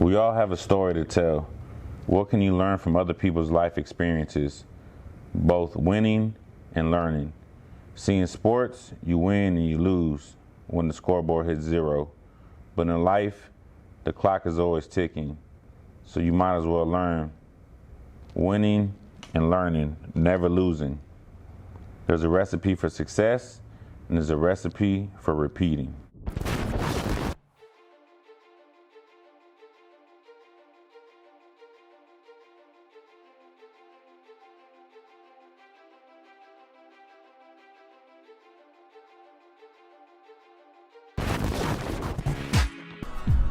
We all have a story to tell. What can you learn from other people's life experiences, both winning and learning? See, in sports, you win and you lose when the scoreboard hits 0. But in life, the clock is always ticking. So you might as well learn. Winning and learning, never losing. There's a recipe for success, and there's a recipe for repeating.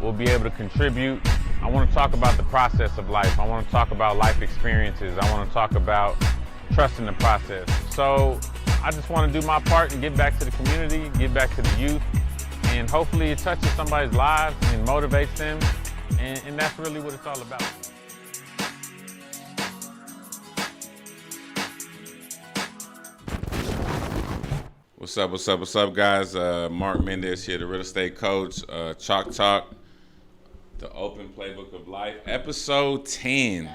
We'll be able to contribute. I want to talk about the process of life. I want to talk about life experiences. I want to talk about trusting the process. So I just want to do my part and give back to the community, give back to the youth, and hopefully it touches somebody's lives and motivates them. And that's really what it's all about. What's up, guys? Mark Mendez here, the real estate coach, Chalk Talk. The Open Playbook of Life, episode 10.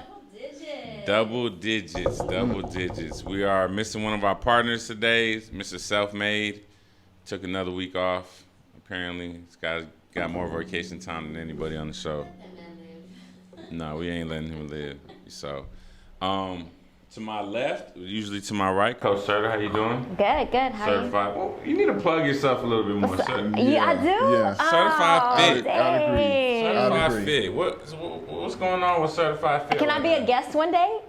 Double digits. We are missing one of our partners today, Mr. Self-Made. Took another week off. Apparently, this guy's got more vacation time than anybody on the show. No, we ain't letting him live. So, to my left, usually to my right, Coach Serta, how you doing? Good. How are you? Certified. Well, you need to plug yourself a little bit more. Yeah, I do? Yeah. Certified fit. Dang. Certified fit. What's going on with certified fit? Can I be a guest one day?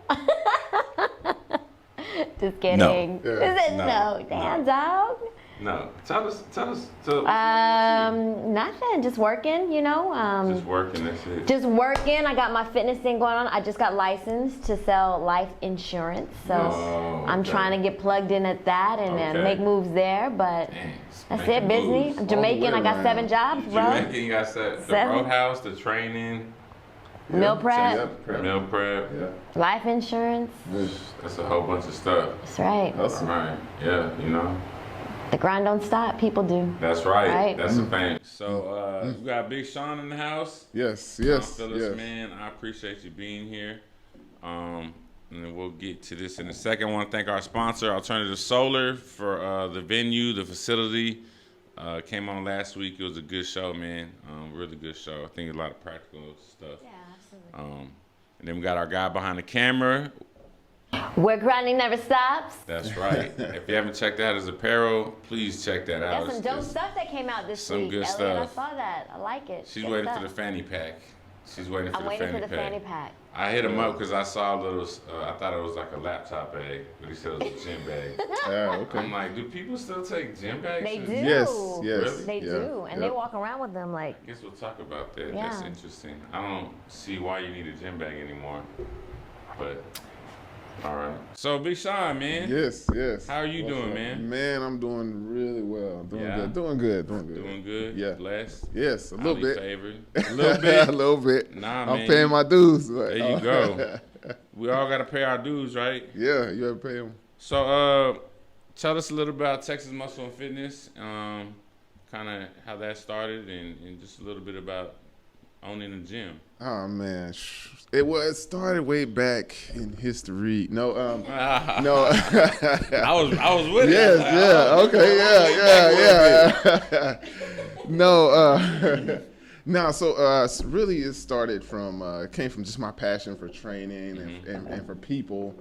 Just kidding. No. Is it no? Damn, dog. No. Tell us. Nothing. Just working, Just working, that's it. Just working. I got my fitness thing going on. I just got licensed to sell life insurance. So I'm trying to get plugged in at that and make moves there. But that's it, busy. I'm Jamaican. I got 7 jobs, bro. Jamaican, you got the roadhouse, the training. Meal prep. Meal prep. Yeah. Life insurance. That's a whole bunch of stuff. That's right. Awesome. Right. Yeah, The grind don't stop. People do. That's right. That's a thing. So we got Big Shawn in the house. Yes. Phillips, man, I appreciate you being here. And then we'll get to this in a second. I want to thank our sponsor, Alternative Solar, for the venue, the facility. Came on last week. It was a good show, man. Really good show. I think a lot of practical stuff. Yeah, absolutely. And then we got our guy behind the camera. Where grinding never stops. That's right. If you haven't checked out his apparel, please check that out. Got some dope stuff that came out this some week. good Elliot, stuff. I saw that. I like it. She's Good waiting stuff. for the fanny pack. I'm waiting for the fanny pack. I hit him up because I saw a little, I thought it was like a laptop bag, but he said it was a gym bag. Okay. I'm like, do people still take gym bags? They do. Yes. Really? They do. And they walk around with them like. I guess we'll talk about that. Yeah. That's interesting. I don't see why you need a gym bag anymore. But, all right. So, Big Shawn, man. Yes. How are you doing, man? Man, I'm doing really well. Doing good. Yeah. Blessed. Yes, a little Highly bit. favored. A little bit. A little bit. Nah, I'm man. paying my dues. There you go. We all got to pay our dues, right? Yeah, you have to pay them. So, tell us a little about Texas Muscle and Fitness, kind of how that started, and just a little bit about owning a gym. Oh man, it started way back in history. No. I was with Yes, it. yeah, No, no. So really, it started from came from just my passion for training and for people,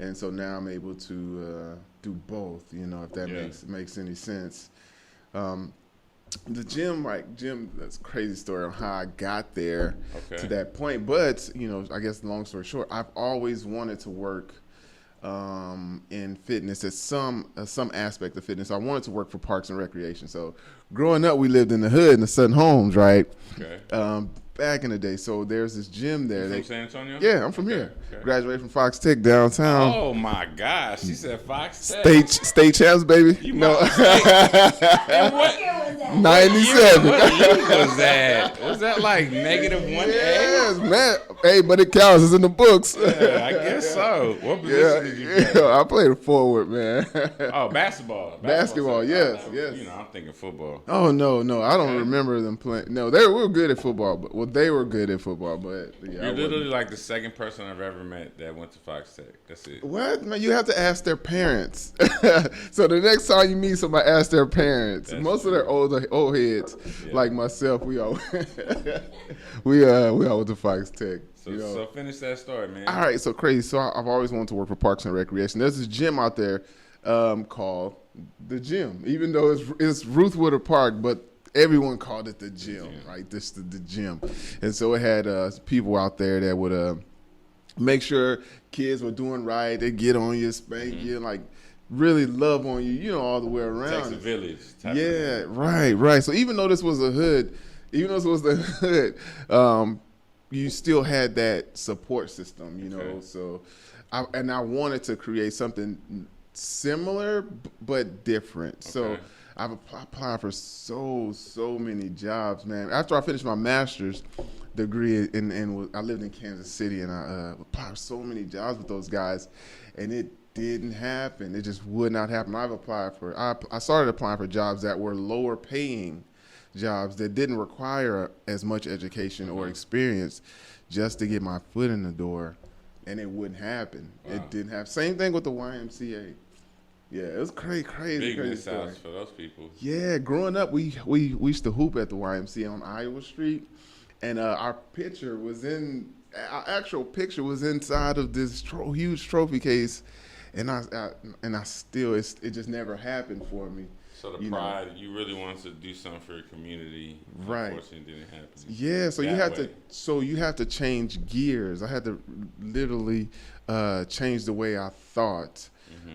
and so now I'm able to do both. If that makes any sense. The gym, that's a crazy story on how I got there to that point. But, I guess long story short, I've always wanted to work in fitness at some aspect of fitness. I wanted to work for Parks and Recreation. So growing up, we lived in the hood in the Sutton Homes, right? Okay. Back in the day. So there's this gym there. You from San Antonio? Yeah, I'm from here. Okay. Graduated from Fox Tech downtown. Oh, my gosh. She said Fox Tech. State champs, baby. You no. And what? 97. What year was that? Was that like -1A? Yes, man. Hey, but it counts. It's in the books. Yeah, I guess so. What position did you play? I played forward, man. Oh, basketball. Basketball, yes. I'm thinking football. Oh, no. I don't remember them playing. No, we were good at football, but Well, they were good at football, but yeah, you're literally like the second person I've ever met that went to Fox Tech. That's it. What, man? You have to ask their parents. So the next time you meet somebody, ask their parents. That's Most true. of their old heads, Yeah. like myself, we all we all went to Fox Tech. So finish that story, man. All right, so crazy. So I've always wanted to work for Parks and Recreation. There's this gym out there called the Gym, even though it's Ruth Woodard Park, but everyone called it the gym, right? This the gym. And so it had people out there that would make sure kids were doing right. They get on you, spank you, like really love on you, all the way around. Takes a village. Yeah, right. So even though this was a hood, you still had that support system, Okay. So I wanted to create something similar but different. So Okay. I've applied for so many jobs, man. After I finished my master's degree and I lived in Kansas City, and I applied for so many jobs with those guys, and it didn't happen. It just would not happen. I started applying for jobs that were lower paying jobs that didn't require as much education or experience just to get my foot in the door, and it wouldn't happen. Wow. It didn't happen. Same thing with the YMCA. Yeah, it was crazy Big story. miss outs for those people. Yeah, growing up, we used to hoop at the YMCA on Iowa Street, and our actual picture was inside of this huge trophy case, and I still it just never happened for me. So the pride, you really wanted to do something for your community. Right. Unfortunately, it didn't happen. Yeah, so you have to change gears. I had to literally change the way I thought.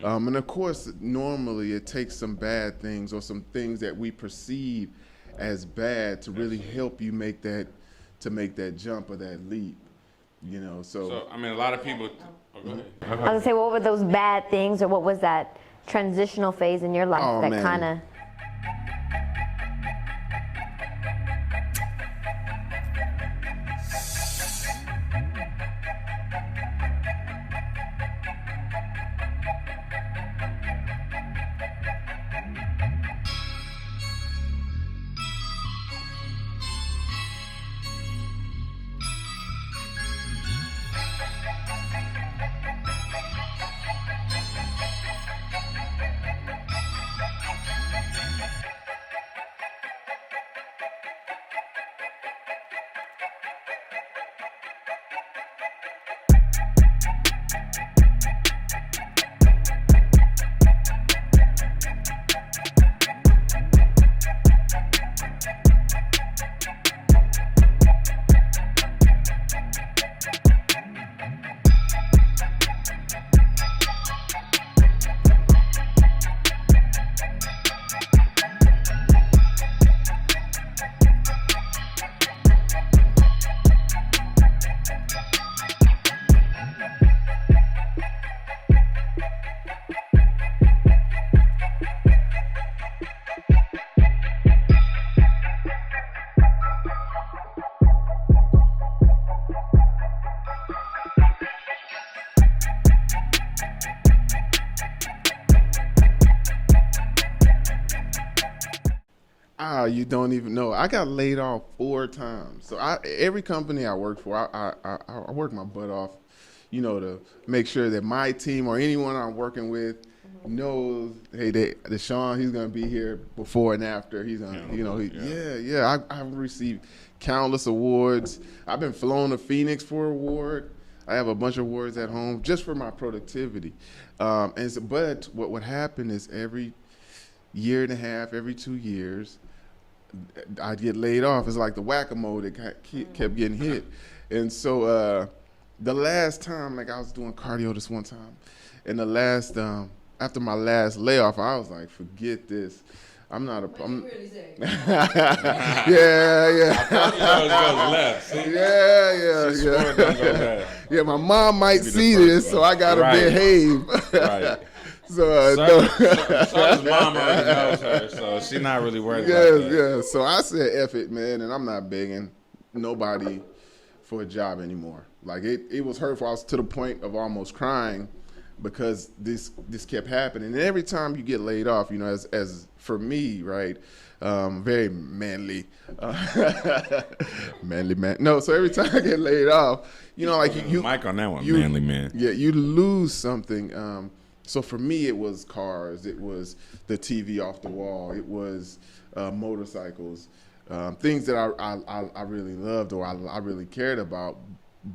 And of course, normally it takes some bad things or some things that we perceive as bad to really help you make that jump or that leap. So I mean, a lot of people. Oh, go ahead. I was gonna say, what were those bad things, or what was that transitional phase in your life that man. kind of? You don't even know. I got laid off 4 times. So every company I worked for, I worked my butt off, to make sure that my team or anyone I'm working with knows, hey, the Shawn, he's gonna be here before and after. He's gonna, I've received countless awards. I've been flown to Phoenix for an award. I have a bunch of awards at home just for my productivity. But what happened is every year and a half, every 2 years, I'd get laid off. It's like the whack-a-mole that kept getting hit. And so the last time, I was doing cardio this one time, and after my last layoff, I was like, forget this. I'm not a. I'm, really say? yeah. Goes left. See? Yeah. Yeah, my mom might see this, so I gotta behave. Right. So His mom already knows her, so she's not really worried about that. Yeah. So I said, F it, man, and I'm not begging nobody for a job anymore. Like it was hurtful. I was to the point of almost crying because this kept happening. And every time you get laid off, you know, as for me, right, very manly, manly man. No, so every time I get laid off, you know, like you Mike on that one, manly man. Yeah, you lose something. So for me, it was cars, it was the TV off the wall, it was motorcycles, things that I really loved or I really cared about.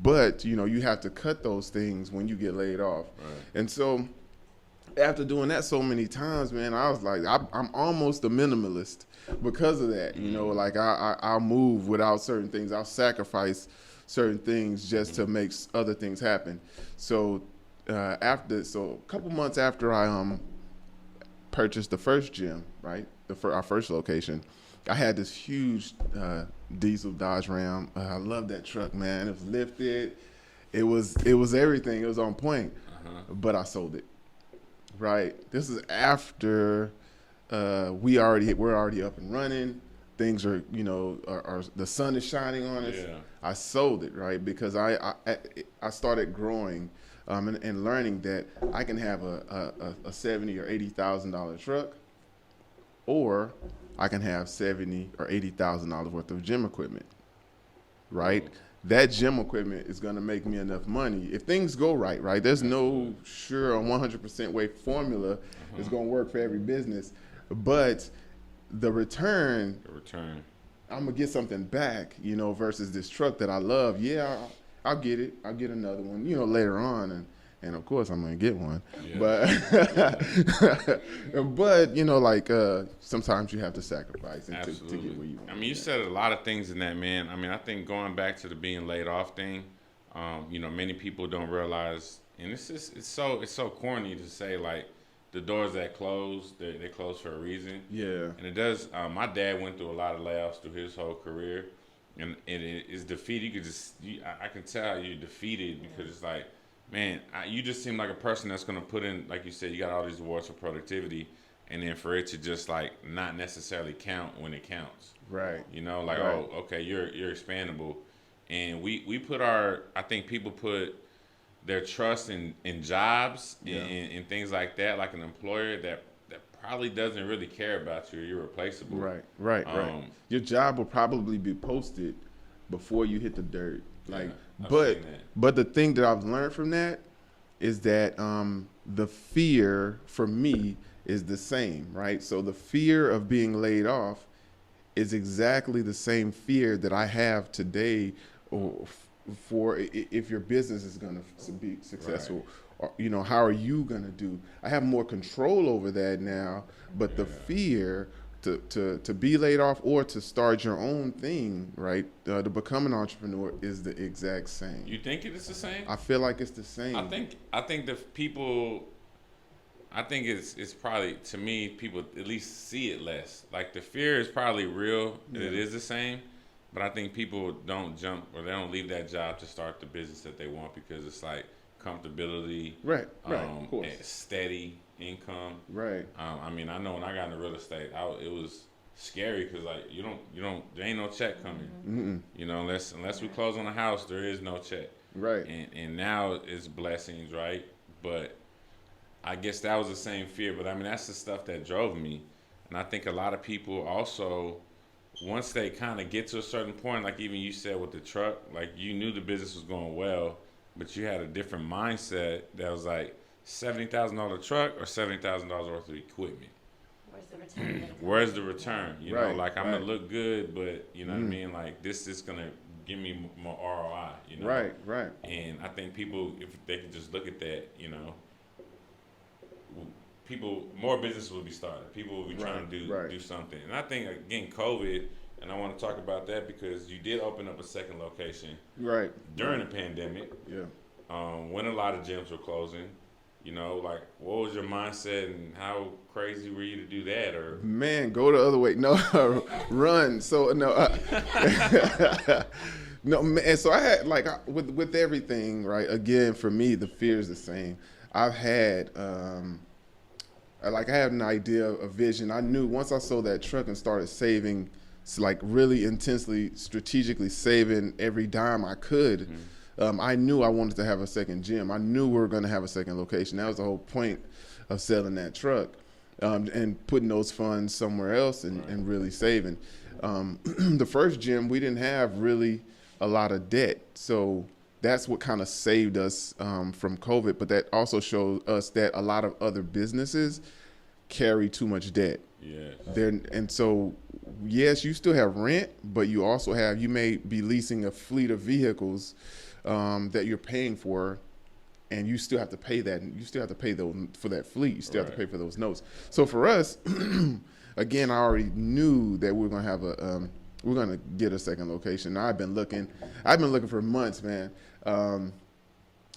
But, you know, you have to cut those things when you get laid off. Right. And so after doing that so many times, man, I was like, I'm almost a minimalist because of that. You know, like I'll move without certain things. I'll sacrifice certain things just to make other things happen. So a couple months after I purchased the first gym, right, our first location, I had this huge diesel Dodge Ram. I love that truck, man. It was lifted. It was everything. It was on point. But I sold it. Right. This is after we're already up and running. Things are, you know, are the sun is shining on us. Yeah. I sold it, right, because I started growing and learning that I can have a $70,000 or $80,000 truck, or I can have $70,000 or $80,000 worth of gym equipment, right? That gym equipment is going to make me enough money if things go right? There's no sure 100% way formula is going to work for every business, but the return, I'm gonna get something back, you know, versus this truck that I love. Yeah, I'll get it. I'll get another one, you know, later on, and of course I'm gonna get one. Yeah. But you know, like sometimes you have to sacrifice to get where you want. I mean, you said a lot of things in that, man. I mean, I think going back to the being laid off thing, you know, many people don't realize, and it's so corny to say, like, the doors that close, they close for a reason. Yeah. And it does. My dad went through a lot of layoffs through his whole career, and it is defeated. You could just, I can tell you're defeated because it's like, man, you just seem like a person that's gonna put in, like you said, you got all these awards for productivity, and then for it to just like not necessarily count when it counts. Right. You know, like, right. Oh, okay, you're expandable, and we put I think people put their trust in jobs and things like that, like an employer that probably doesn't really care about you. You're replaceable. Right. Your job will probably be posted before you hit the dirt. Like, but the thing that I've learned from that is that the fear for me is the same, right? So the fear of being laid off is exactly the same fear that I have today, or for if your business is going to be successful, or, you know, how are you going to do? I have more control over that now, but the fear to be laid off or to start your own thing, right, to become an entrepreneur is the exact same. You think it is the same? I feel like it's the same. I think the people, I think it's probably, to me, people at least see it less. Like, the fear is probably real, and it is the same. But I think people don't jump, or they don't leave that job to start the business that they want, because it's like comfortability, right, of course, steady income, right. I mean, I know when I got into real estate, it was scary because, like, you don't, there ain't no check coming, you know, unless we close on a house, there is no check, right. And now it's blessings, right? But I guess that was the same fear. But I mean, that's the stuff that drove me, and I think a lot of people also, once they kind of get to a certain point, like even you said with the truck, like, you knew the business was going well, but you had a different mindset that was like $70,000 truck or $70,000 worth of equipment. Where's the return? Where's the return? You know, like, I'm gonna right. look good, but you know what I mean? Like, this is gonna give me more ROI, you know? Right. And I think people, if they could just look at that, you know, more business will be started. People will be trying to do something. And I think, again, COVID, and I want to talk about that because you did open up a second location during the pandemic. Yeah. When a lot of gyms were closing, you know, like, what was your mindset and how crazy were you to do that? Or, man, go the other way. No, run. So no. No, man. So I had, like, with everything, right? Again, for me, the fear is the same. I've had I had an idea, a vision. I knew once I sold that truck and started saving, like, really intensely, strategically saving every dime I could, I knew I wanted to have a second gym. I knew we were going to have a second location. That was the whole point of selling that truck, and putting those funds somewhere else and really saving. The first gym, we didn't have really a lot of debt. So that's what kind of saved us from COVID. But that also showed us that a lot of other businesses carry too much debt. Yeah. And so, yes, you still have rent, but you also you may be leasing a fleet of vehicles that you're paying for, and you still have to pay that. You still have to pay those for that fleet. You still have to pay for those notes. So for us, again, I already knew that we were going to have we're going to get a second location. Now, I've been looking for months, man.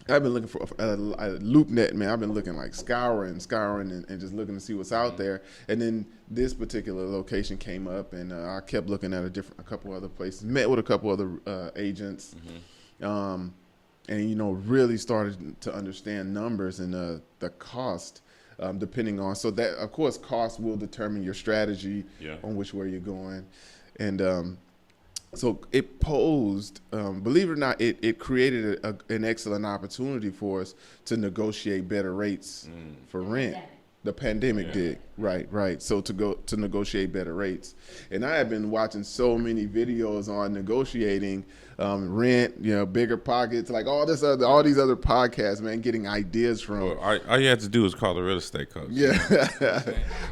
I've been looking for a LoopNet, man. I've been looking like scouring and just looking to see what's out there. And then this particular location came up, and I kept looking at a couple other places, met with a couple other agents, and really started to understand numbers and the cost, depending on. So that, of course, cost will determine your strategy on which way you're going, and so it posed, believe it or not, it created an excellent opportunity for us to negotiate better rates for rent. The pandemic did, right. So to negotiate better rates, and I have been watching so many videos on negotiating rent, bigger pockets, like all these other podcasts, man, getting ideas from. Well, all you had to do was call the real estate coach. Yeah,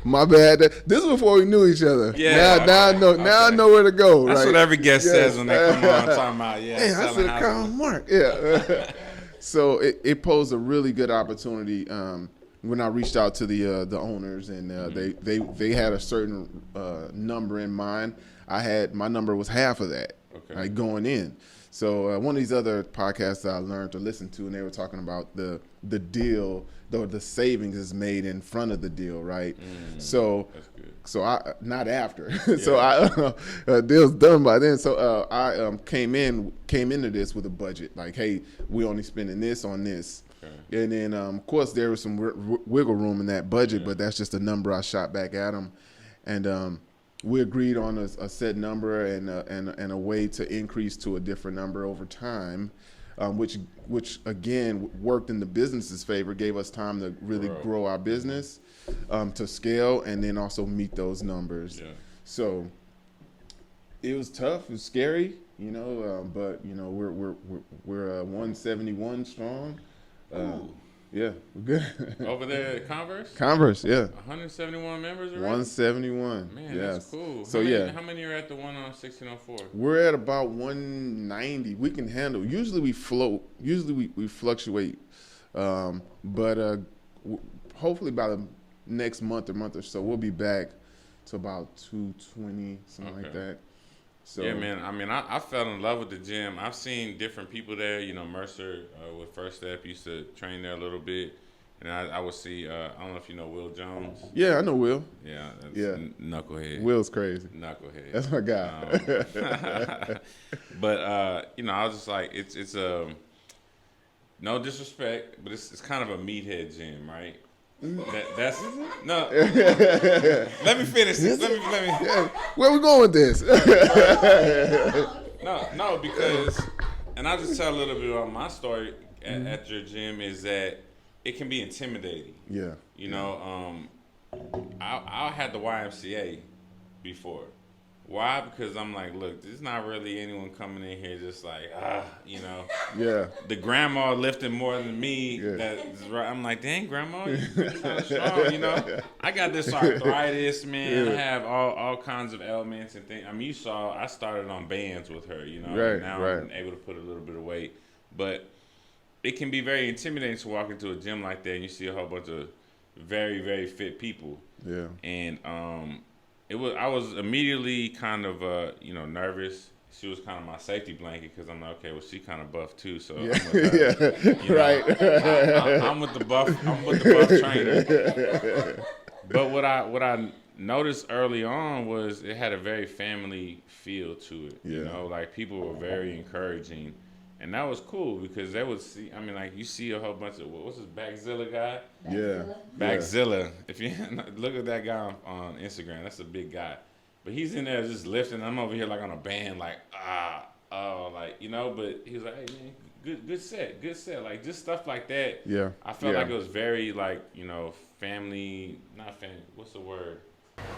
my bad. This is before we knew each other. Yeah, now I know. Okay. Now I know where to go. That's right? what every guest says when they come on talking about Hey, I should have called Mark. Yeah. So it posed a really good opportunity. When I reached out to the owners, and they had a certain number in mind. My number was half of that, right, going in. So one of these other podcasts I learned to listen to, and they were talking about the deal, the savings is made in front of the deal, right? So that's good. So I not after. So deal's done by then. So I came into this with a budget, like, hey, we only spending this on this. And then, of course, there was some wiggle room in that budget, but that's just a number I shot back at them. And we agreed on a set number and a way to increase to a different number over time, which again worked in the business's favor, gave us time to really grow our business to scale, and then also meet those numbers. Yeah. So it was tough, it was scary, but we're 171 strong. Yeah, we're good. Over there at Converse? Converse, yeah. 171 members already? 171. Man, yes. That's cool. So how many are at the one on 1604? We're at about 190. We can handle. Usually we float. Usually we fluctuate. But hopefully by the next month or so, we'll be back to about 220, something like that. So, yeah, man. I mean, I fell in love with the gym. I've seen different people there. Mercer with First Step used to train there a little bit. And I would see, I don't know if you know Will Jones. Yeah, I know Will. Yeah, that's knucklehead. Will's crazy. Knucklehead. That's my guy. But, I was just like, it's no disrespect, but it's kind of a meathead gym, right? That's no. Let me finish this. Let me. Yeah. Where we going with this? No, because, and I'll just tell a little bit about my story at your gym is that it can be intimidating. Yeah. I had the YMCA before. Why? Because I'm like, look, there's not really anyone coming in here just like, Yeah. The grandma lifting more than me. Yeah. That's right. I'm like, dang, grandma, you're kind of strong, I got this arthritis, man. Yeah. I have all kinds of ailments and things. I mean, you saw, I started on bands with her, Right, now I'm able to put a little bit of weight. But it can be very intimidating to walk into a gym like that and you see a whole bunch of very, very fit people. Yeah. And I was immediately kind of nervous. She was kind of my safety blanket because I'm like, okay, well, she kind of buff too, so I'm with her. Right. I'm with the buff trainer. But what I noticed early on was it had a very family feel to it. Yeah. Like people were very encouraging. And that was cool because they would see, I mean, like you see a whole bunch of, what's this Backzilla guy? Yeah. Backzilla. If you look at that guy on Instagram, that's a big guy. But he's in there just lifting. I'm over here like on a band, like, you know, but he was like, hey man, good set, like just stuff like that. Yeah. I felt like it was very like, you know, not family. What's the word?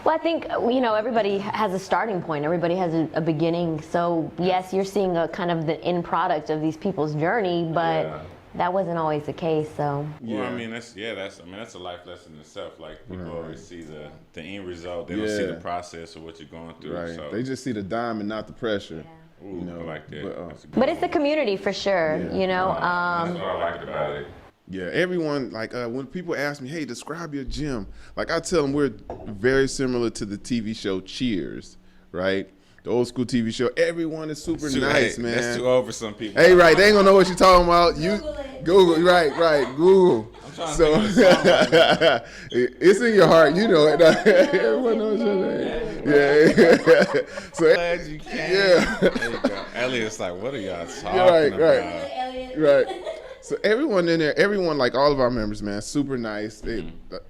Well, I think, you know, everybody has a starting point. Everybody has a beginning. So, yes, you're seeing a kind of the end product of these people's journey, but that wasn't always the case. So, well, I mean, that's a life lesson in itself. Like people always see the end result. They don't see the process of what you're going through. Right. So. They just see the diamond, not the pressure. Yeah. Ooh, you know, I like that. But it's the community for sure. Yeah. You know. That's what I liked about it. Yeah, everyone, like when people ask me, hey, describe your gym, like I tell them we're very similar to the TV show Cheers, right? The old school TV show. Everyone is super nice, man. That's too old for some people. Hey, right, they ain't gonna know what you're talking about. You Google, right, Google. I'm trying to think of the song. It's in your heart, you know it. Everyone knows your name. Yeah. So Glad you came. Yeah. There you go. Elliot's like, what are y'all talking about? Right. So everyone in there, like all of our members, man, super nice.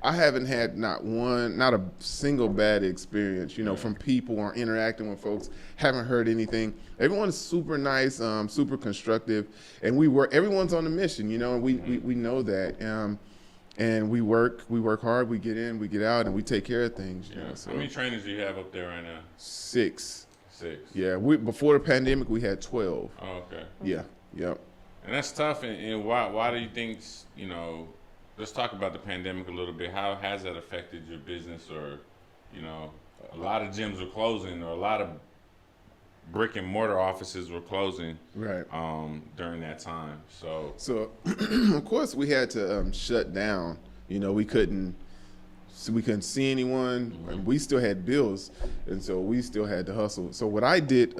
I haven't had not a single bad experience, you know, from people or interacting with folks. Haven't heard anything. Everyone's super nice, super constructive, and everyone's on a mission, you know, and we know that. And we work hard, we get in, we get out, and we take care of things. You know, so. How many trainers do you have up there right now? 6. Yeah, before the pandemic, we had 12. Oh, okay. Yeah, yep. And that's tough. And why do you think, you know, let's talk about the pandemic a little bit. How has that affected your business? Or, you know, a lot of gyms were closing, or a lot of brick and mortar offices were closing during that time. So of course we had to shut down. You know, we couldn't see anyone. And we still had bills, and so we still had to hustle. So what I did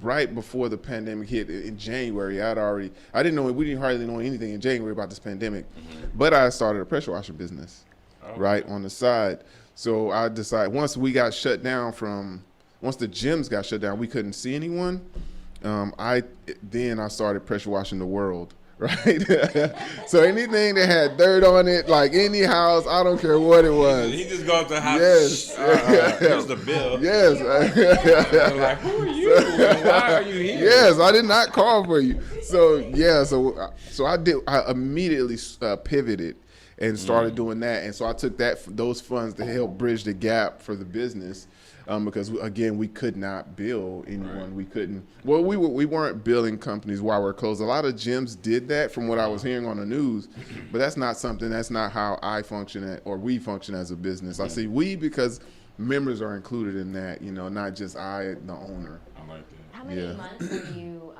right before the pandemic hit in January, we didn't hardly know anything in January about this pandemic, but I started a pressure washer business right on the side. So I decided once the gyms got shut down, we couldn't see anyone. I started pressure washing the world. Right, so anything that had dirt on it, like any house, I don't care what it was. He just go up to the house. Yes, here's the bill. Yes, like, who are you? Why are you here? Yes, I did not call for you. So I immediately pivoted and started doing that, and so I took those funds to help bridge the gap for the business. Because again, we could not bill anyone. Right. We couldn't. Well, we weren't billing companies while we're closed. A lot of gyms did that, from what I was hearing on the news, but that's not how I function or we function as a business. I say we because members are included in that. You know, not just the owner. I like that. How many months were you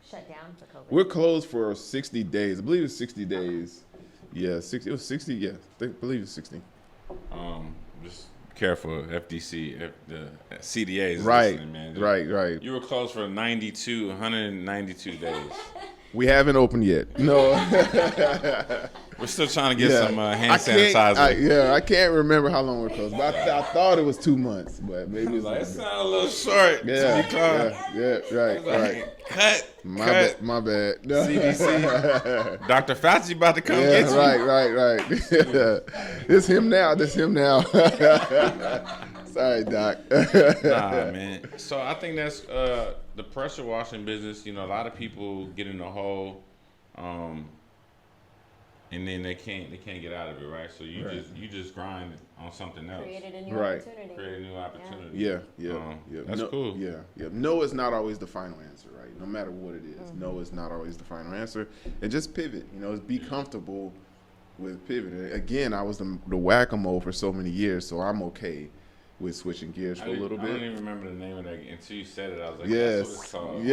shut down for COVID? We're closed for 60 days. I believe it's 60 days. Yeah, 60. It was 60. Yeah, I believe it's 60. Just. Careful, FDC, the CDA is right, listening, man. Right. You were closed for 192 days. We haven't opened yet. No. We're still trying to get some hand sanitizer. I can't remember how long we're closed, but I thought it was 2 months, but maybe it's it sounded a little short. Right. Cut. My bad. No. CDC. Dr. Fauci about to come get you. Right. It's him now. Sorry, Doc. Nah, man. So I think that's the pressure washing business. You know, a lot of people get in a hole, and then they can't get out of it, right? So you just grind on something else. Create a new opportunity. Create a new opportunity. Yeah. That's cool. Yeah. No is not always the final answer, right? No matter what it is, no is not always the final answer. And just pivot. You know, be comfortable with pivoting. Again, I was the whack-a-mole for so many years, so I'm okay with switching gears for a little bit. I don't even remember the name of that until you said it. I was like, yes, that's what it's called.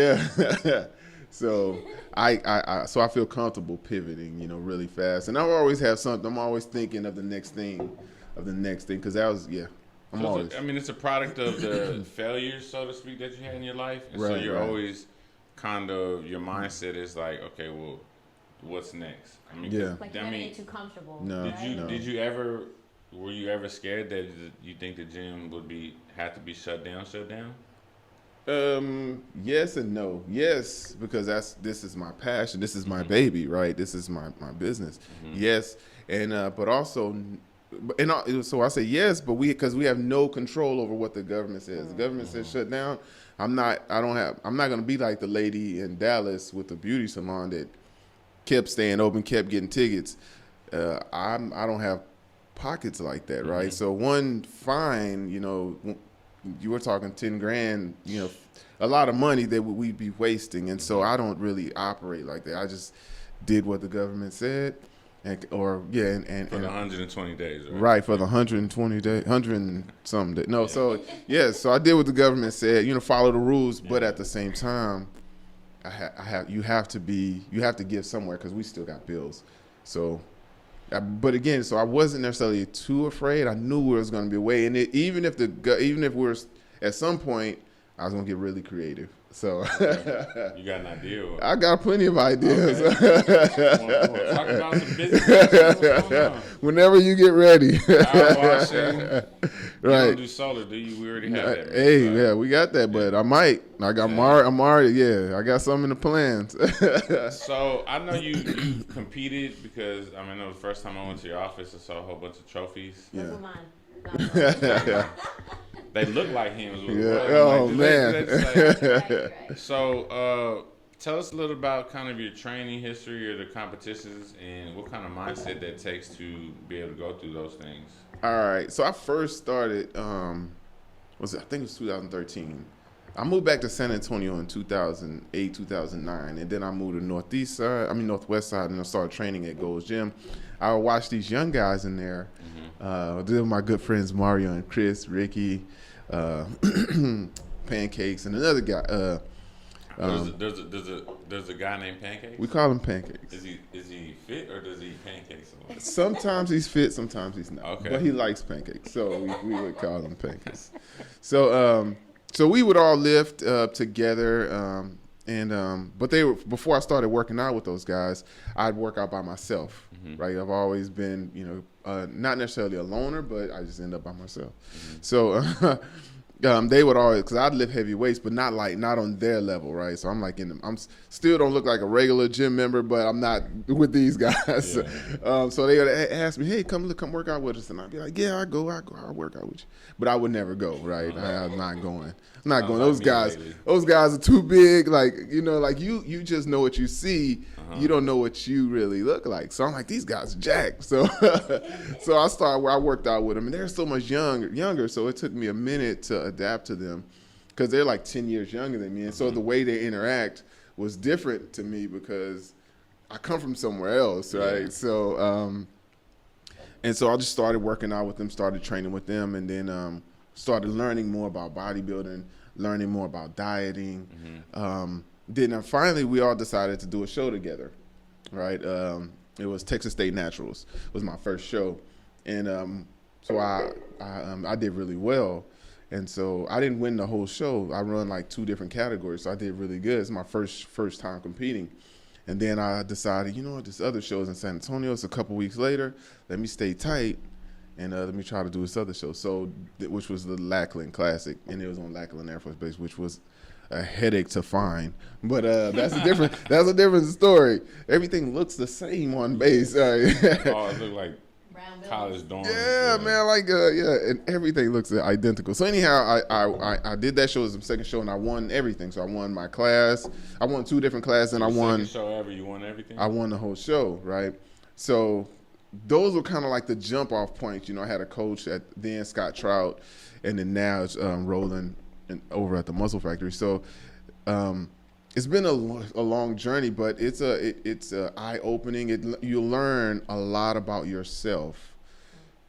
Yeah. So I feel comfortable pivoting, you know, really fast. And I always have something. I'm always thinking of the next thing, because that was it's a product of the failures, so to speak, that you had in your life. And so you're always kind of, your mindset is like, okay, well, what's next? I mean, get too comfortable. No. Were you ever scared that you think the gym had to be shut down? Yes and no. Yes, because this is my passion. This is my baby, right? This is my business. Yes, and but also so I say yes, but because we have no control over what the government says. The government says shut down. I'm not going to be like the lady in Dallas with the beauty salon that kept staying open, kept getting tickets. I don't have pockets like that, right? Mm-hmm. So one fine, you were talking 10 grand, a lot of money that we'd be wasting. And so I don't really operate like that. I just did what the government said. For the 120 days, right? Right, for the 120 days, 100 and something days. No, so I did what the government said, follow the rules, but at the same time, you have to give somewhere because we still got bills. So, but again, so I wasn't necessarily too afraid. I knew there was going to be a way, and even if we're at some point, I was going to get really creative. So you got an idea? I got plenty of ideas. Okay. Talk about some business. Whenever you get ready. Power washing. You don't do solar, do you? We already have that. Yeah, we got that, but I might. I got I got some in the plans. So I know you competed because I know the first time I went to your office, I saw a whole bunch of trophies. Yeah. Those are mine. They look like him. Man. So tell us a little about kind of your training history or the competitions and what kind of mindset that takes to be able to go through those things. All right. So I first started, I think it was 2013. I moved back to San Antonio in 2008, 2009, and then I moved to Northwest side, and I started training at Gold's Gym. I would watch these young guys in there. They were my good friends Mario and Chris, Ricky, Pancakes, and another guy. There's a guy named Pancakes. We call him Pancakes. Is he fit or does he eat pancakes a lot? Sometimes he's fit, sometimes he's not. Okay. But he likes pancakes, so we would call him Pancakes. So we would all lift together. But before I started working out with those guys, I'd work out by myself, right? I've always been, not necessarily a loner, but I just end up by myself. So they would always, because I'd lift heavy weights, but not on their level, right? So I'm like I'm still don't look like a regular gym member, but I'm not with these guys. Yeah. So they would ask me, hey, come work out with us, and I'd be like, yeah, I'll work out with you, but I would never go, right? I'm not going. Those guys are too big. Like, you just know what you see. You don't know what you really look like. So I'm like, these guys are jacked. So I worked out with them, and they're so much younger. So it took me a minute to adapt to them because they're like 10 years younger than me. And so the way they interact was different to me because I come from somewhere else, right? Yeah. So, and so I just started working out with them, started training with them, and then started learning more about bodybuilding, learning more about dieting. Then finally we all decided to do a show together, right? It was Texas State Naturals. It was my first show. And so I did really well. And so I didn't win the whole show. I run like 2 different categories, so I did really good. It's my first time competing. And then I decided, this other show is in San Antonio. It's a couple weeks later. Let me stay tight. And let me try to do this other show. So, which was the Lackland Classic, and it was on Lackland Air Force Base, which was a headache to find. But that's a different story. Everything looks the same on base. It looked like college dorms. Yeah, man, and everything looks identical. So anyhow, I did that show. It was the second show, and I won everything. So I won my class. I won 2 different classes, and I won. Second show ever, you won everything. I won the whole show, right? So those were kind of like the jump off points. I had a coach at then Scott Trout, and then now it's Roland over at the Muscle Factory. So it's been a long journey, but it's eye opening. You learn a lot about yourself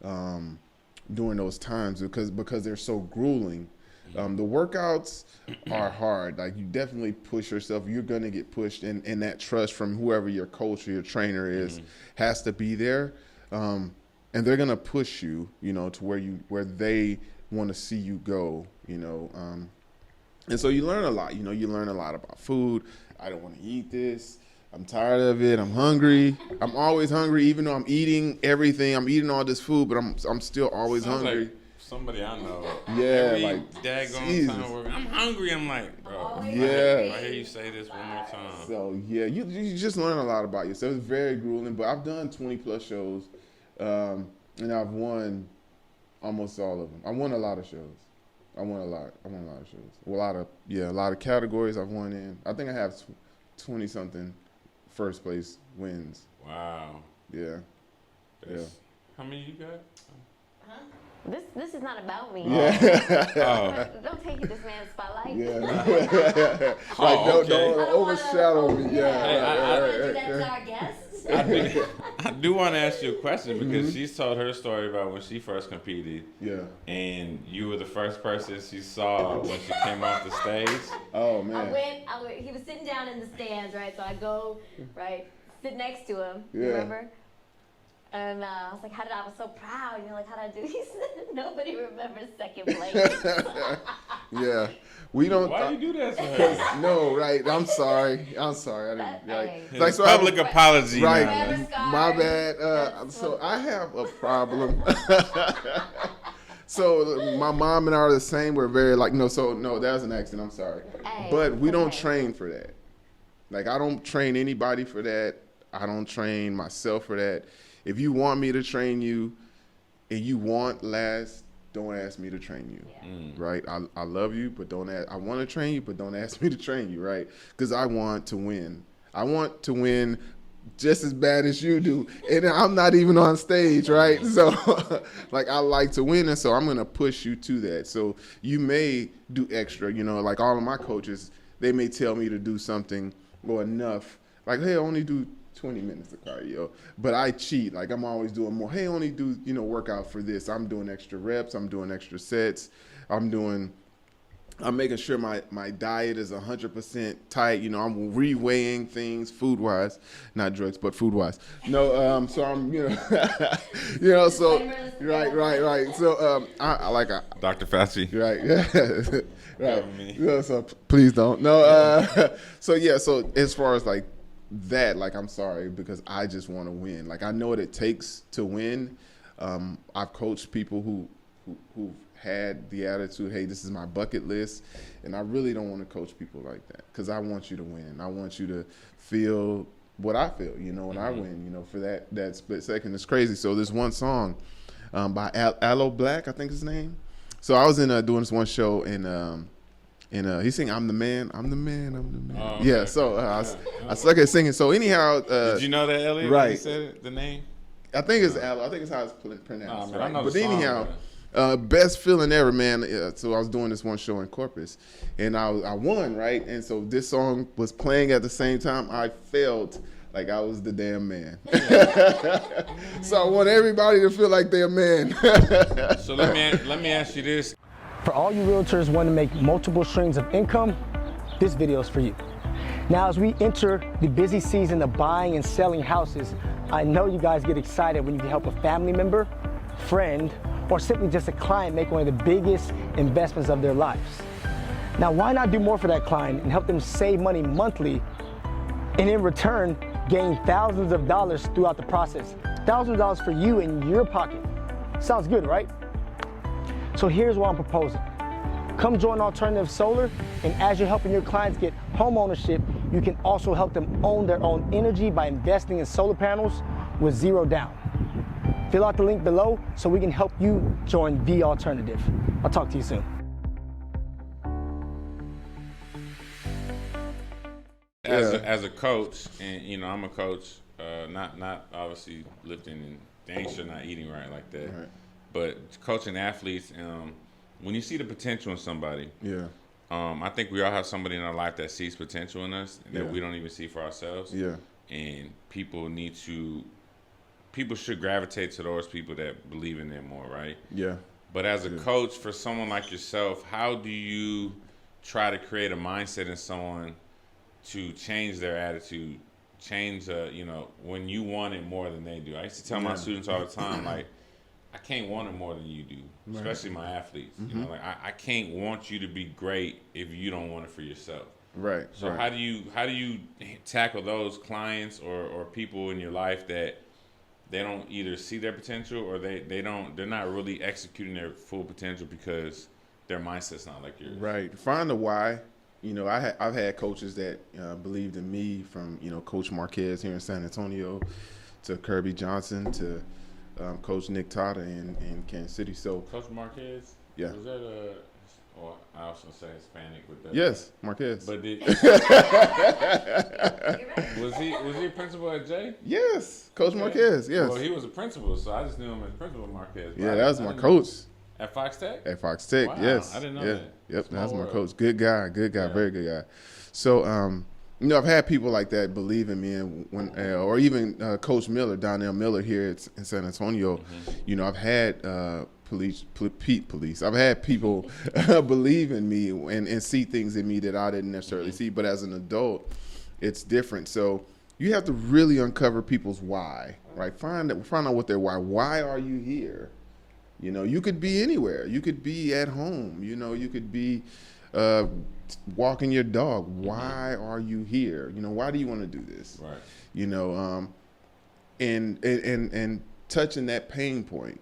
during those times because they're so grueling. The workouts are hard. Like, you definitely push yourself. You're going to get pushed, and that trust from whoever your coach or your trainer is has to be there. And they're going to push you, to where they want to see you go, And so you learn a lot. You learn a lot about food. I don't want to eat this. I'm tired of it. I'm hungry. I'm always hungry, even though I'm eating everything. I'm eating all this food, but I'm still always hungry. Like somebody I know. Yeah, daggone time working. I'm hungry. I'm like, bro. Yeah. I hear you say this one more time. So yeah, you just learn a lot about yourself. It's very grueling, but I've done 20 plus shows. And I've won almost all of them. I won a lot of shows. I won a lot of shows. Well, a lot of categories I've won in. I think I have 20 something first place wins. Wow. Yeah. How many you got? Huh? This is not about me. Yeah. Don't take this man's spotlight. Yeah. Okay. Don't overshadow me. That's our guests. I do want to ask you a question because she's told her story about when she first competed. Yeah. And you were the first person she saw when she came off the stage. Oh man. I went. He was sitting down in the stands, right? So I go, right, sit next to him. Yeah. Remember? And I was like, I was so proud. You know, like, how did I do? He said, nobody remembers second place. Yeah. We don't. Why you do that to her? No, right. I'm sorry. I didn't. Like, so public apology. Right. Now. My bad. So I have a problem. So my mom and I are the same. We're very like, no, that was an accident. I'm sorry. But we don't train for that. Like, I don't train anybody for that. I don't train myself for that. If you want me to train you and you want last, don't ask me to train you, right? I love you, but don't ask. I want to train you, but don't ask me to train you, right? Because I want to win. I want to win just as bad as you do, and I'm not even on stage, right? So, like, I like to win, and so I'm going to push you to that. So you may do extra, you know, like all of my coaches, they may tell me to do something or enough, like, hey, only do 20 minutes of cardio, but I cheat. Like, I'm always doing more. Hey, only do, workout for this. I'm doing extra reps. I'm doing extra sets. I'm making sure my diet is 100% tight. I'm reweighing things food-wise, not drugs, but food-wise. No, so I'm, so, right. So, I Dr. Fauci. Right. Right. Yeah, so please don't. No, so as far as like, that, like, I'm sorry, because I just want to win. Like, I know what it takes to win. I've coached people who've had the attitude, hey, this is my bucket list, and I really don't want to coach people like that because I want you to win. I want you to feel what I feel, when I win, for that split second. It's crazy. So there's one song by Aloe Black, I think his name. So I was in doing this one show, and he's singing, I'm the man. Oh, okay. Yeah, so I suck at singing. So anyhow. Did you know that, Elliot, right. when he said it, the name? I think it's Aloe. I think it's how it's pronounced. Man, right? I know but the song, anyhow, best feeling ever, man. So I was doing this one show in Corpus, and I won, right? And so this song was playing at the same time. I felt like I was the damn man. So I want everybody to feel like they're a man. So let me ask you this. For all you realtors wanting to make multiple streams of income, this video is for you. Now, as we enter the busy season of buying and selling houses, I know you guys get excited when you can help a family member, friend, or simply just a client make one of the biggest investments of their lives. Now, why not do more for that client and help them save money monthly, and in return, gain thousands of dollars throughout the process? Thousands of dollars for you in your pocket. Sounds good, right? So here's what I'm proposing. Come join Alternative Solar, and as you're helping your clients get home ownership, you can also help them own their own energy by investing in solar panels with zero down. Fill out the link below so we can help you join the alternative. I'll talk to you soon. As a coach, and I'm a coach, not obviously lifting and dang sure not eating right like that. Right. But coaching athletes, when you see the potential in somebody, I think we all have somebody in our life that sees potential in us that we don't even see for ourselves. Yeah. And people should gravitate to those people that believe in them more, right? Yeah. But as a coach, for someone like yourself, how do you try to create a mindset in someone to change their attitude, change, when you want it more than they do? I used to tell my students all the time, like, I can't want it more than you do, especially my athletes. Mm-hmm. I can't want you to be great if you don't want it for yourself. Right. So how do you tackle those clients or people in your life that they don't either see their potential or they're not really executing their full potential because their mindset's not like yours? Right. Find the why. I've had coaches that believed in me, from Coach Marquez here in San Antonio to Kirby Johnson to Coach Nick Tata in Kansas City. So Coach Marquez. Yeah. Was that or I also say Hispanic with that. Yes, Marquez. But was he a principal at J? Yes, Coach Marquez. Yes. Well, he was a principal, so I just knew him as Principal Marquez. Yeah, that was my coach. At Fox Tech? At Fox Tech, Wow, yes. I didn't know yeah. that. Yep, Small that's my world. coach. Good guy, very good guy. So, I've had people like that believe in me, and or even Coach Miller, Donnell Miller here in San Antonio. Mm-hmm. I've had police. I've had people believe in me and see things in me that I didn't necessarily see. But as an adult, it's different. So you have to really uncover people's why, right? Find out what their why. Why are you here? You could be anywhere. You could be at home. You could be walking your dog. Why are you here? Why do you want to do this? Right. And touching that pain point,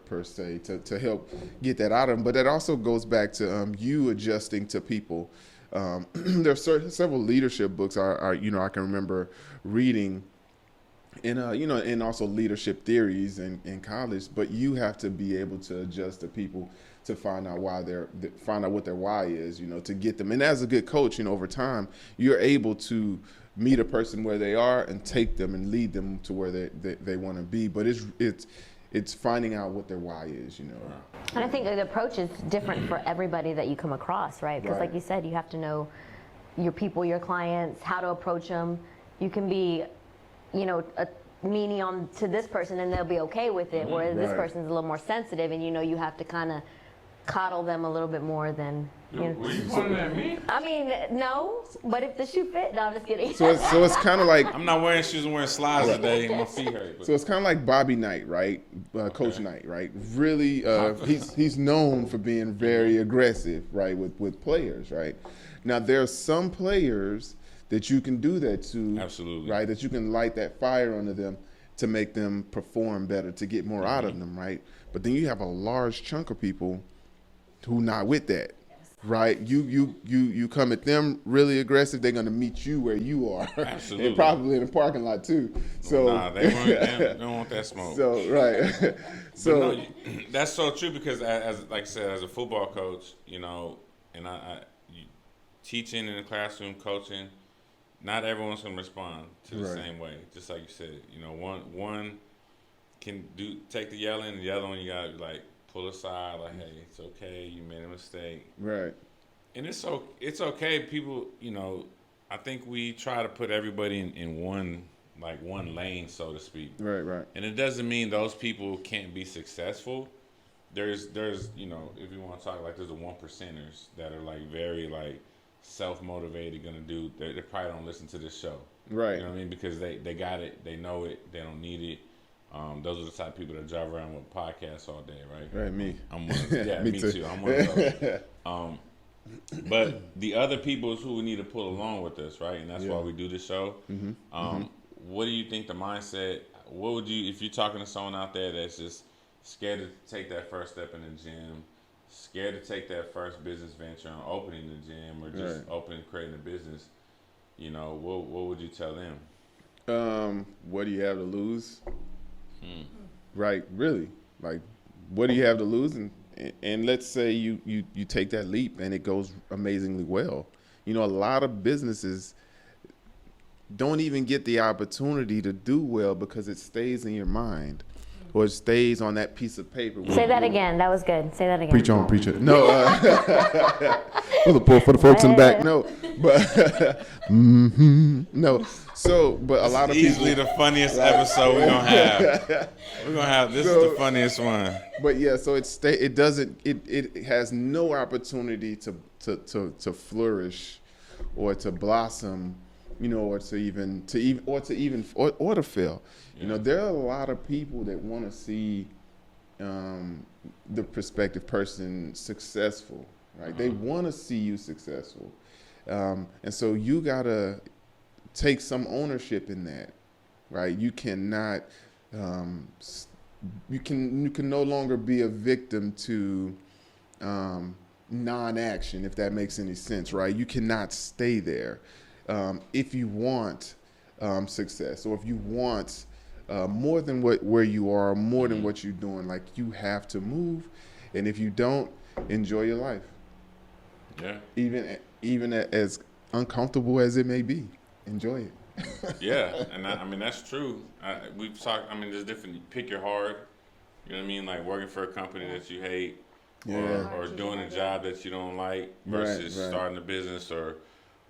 per se, to help get that out of them. But that also goes back to you adjusting to people. There are several leadership books I can remember reading. And also leadership theories in college, but you have to be able to adjust to people to find out what their why is, to get them. And as a good coach, over time, you're able to meet a person where they are and take them and lead them to where they want to be. But it's finding out what their why is, And I think the approach is different for everybody that you come across, right? Because like you said, you have to know your people, your clients, how to approach them. You can be a meanie on to this person and they'll be okay with it, whereas this person's a little more sensitive, and you have to kind of coddle them a little bit more than. Were you pointing at me? I mean, no, but if the shoe fit, no, I'm just kidding. So it's kind of like I'm not wearing shoes and wearing slides today. My feet hurt. But. So it's kind of like Bobby Knight, right? Coach Knight, right? Really, he's known for being very aggressive, right, with players, right? Now there are some players that you can do that to, absolutely, right? That you can light that fire under them to make them perform better, to get more out of them, right? But then you have a large chunk of people who not with that, right? You come at them really aggressive, they're gonna meet you where you are, absolutely, and probably in the parking lot too. So they don't want that smoke. So right, so no, that's so true because as like I said, as a football coach, and I teaching in the classroom, coaching. Not everyone's gonna respond to the same way. Just like you said, one can take the yelling, and the other one you gotta pull aside, hey, it's okay, you made a mistake. Right. And it's okay. People, I think we try to put everybody in one lane, so to speak. Right. And it doesn't mean those people can't be successful. There's if you want to talk there's the 1%ers that are very self-motivated, gonna do. They probably don't listen to this show, right? You know what I mean? Because they got it, they know it, they don't need it. Those are the type of people that drive around with podcasts all day, right? Right, me. I'm one of those. Yeah, me too. I'm one of those. But the other people is who we need to pull along with us, right? And that's why we do this show. What do you think the mindset? What would you, if you're talking to someone out there that's just scared to take that first step in the gym? Scared to take that first business venture on opening the gym or just creating a business, what would you tell them? What do you have to lose? Right, really. What do you have to lose? And let's say you take that leap and it goes amazingly well. A lot of businesses don't even get the opportunity to do well because it stays in your mind. Or it stays on that piece of paper. Say that again. That was good. Say that again. Preach on, preach it. No, for the folks in the back. No, but no. So, but a lot of people. Easily the funniest episode we're gonna have. We're gonna have this is the funniest one. But yeah, so it has no opportunity to flourish, or to blossom, or to fail. There are a lot of people that want to see the prospective person successful, right? They want to see you successful. And so you got to take some ownership in that, right? You cannot, you can no longer be a victim to non-action, if that makes any sense, right? You cannot stay there. If you want success, or if you want more than where you are, more than what you're doing. Like, you have to move, and if you don't, enjoy your life. Yeah. Even as uncomfortable as it may be, enjoy it. Yeah, and I mean that's true. We've talked. I mean, there's different. You pick your hard. You know what I mean? Like working for a company that you hate, or doing a job that you don't like, versus starting a business,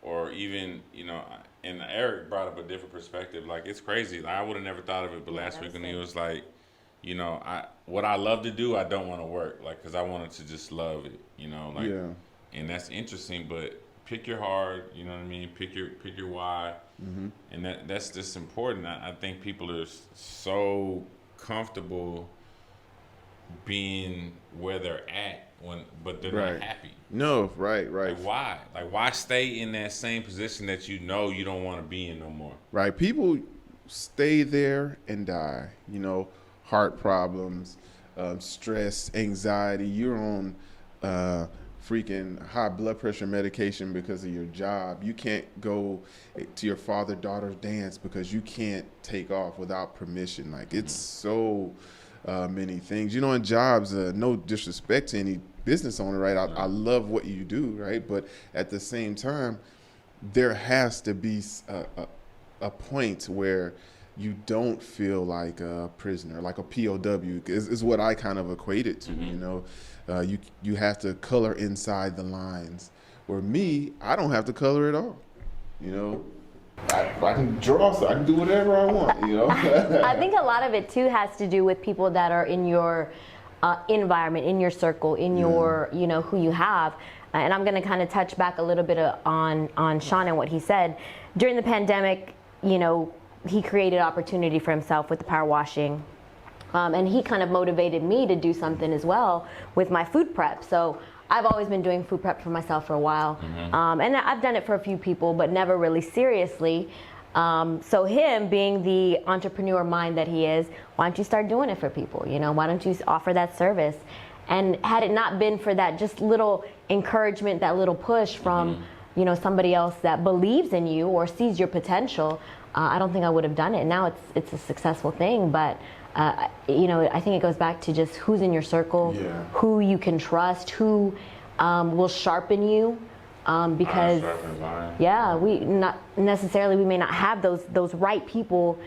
or even, you know. And Eric brought up a different perspective. Like, it's crazy. Like, I would have never thought of it, but last week when he was like, you know, what I love to do, I don't want to work, like, because I wanted to just love it, you know, like, and that's interesting. But pick your hard, you know what I mean? Pick your why, and that's just important. I think people are so comfortable being where they're at but they're not happy. No, right. Like, why? Like, why stay in that same position that you know you don't want to be in no more? Right. People stay there and die. You know, heart problems, stress, anxiety. You're on freaking high blood pressure medication because of your job. You can't go to your father-daughter dance because you can't take off without permission. Like, it's so many things. You know, in jobs, no disrespect to any business owner, right? I love what you do, right? But at the same time, there has to be a point where you don't feel like a prisoner, like a POW is what I kind of equate it to. You know, you have to color inside the lines. Where me, I don't have to color at all. You know, I can draw, so I can do whatever I want. You know, I think a lot of it too has to do with people that are in your environment, in your circle, in your, you know, who you have. And I'm going to kind of touch back a little bit on Shawn and what he said. During the pandemic, you know, he created opportunity for himself with the power washing. And he kind of motivated me to do something as well with my food prep. So I've always been doing food prep for myself for a while. And I've done it for a few people, but never really seriously. So him being the entrepreneur mind that he is, why don't you start doing it for people? You know, why don't you offer that service? And had it not been for that just little encouragement, that little push from, you know, somebody else that believes in you or sees your potential, I don't think I would have done it. Now it's a successful thing, but you know, I think it goes back to just who's in your circle, who you can trust, who will sharpen you. Because we not necessarily, we may not have those right people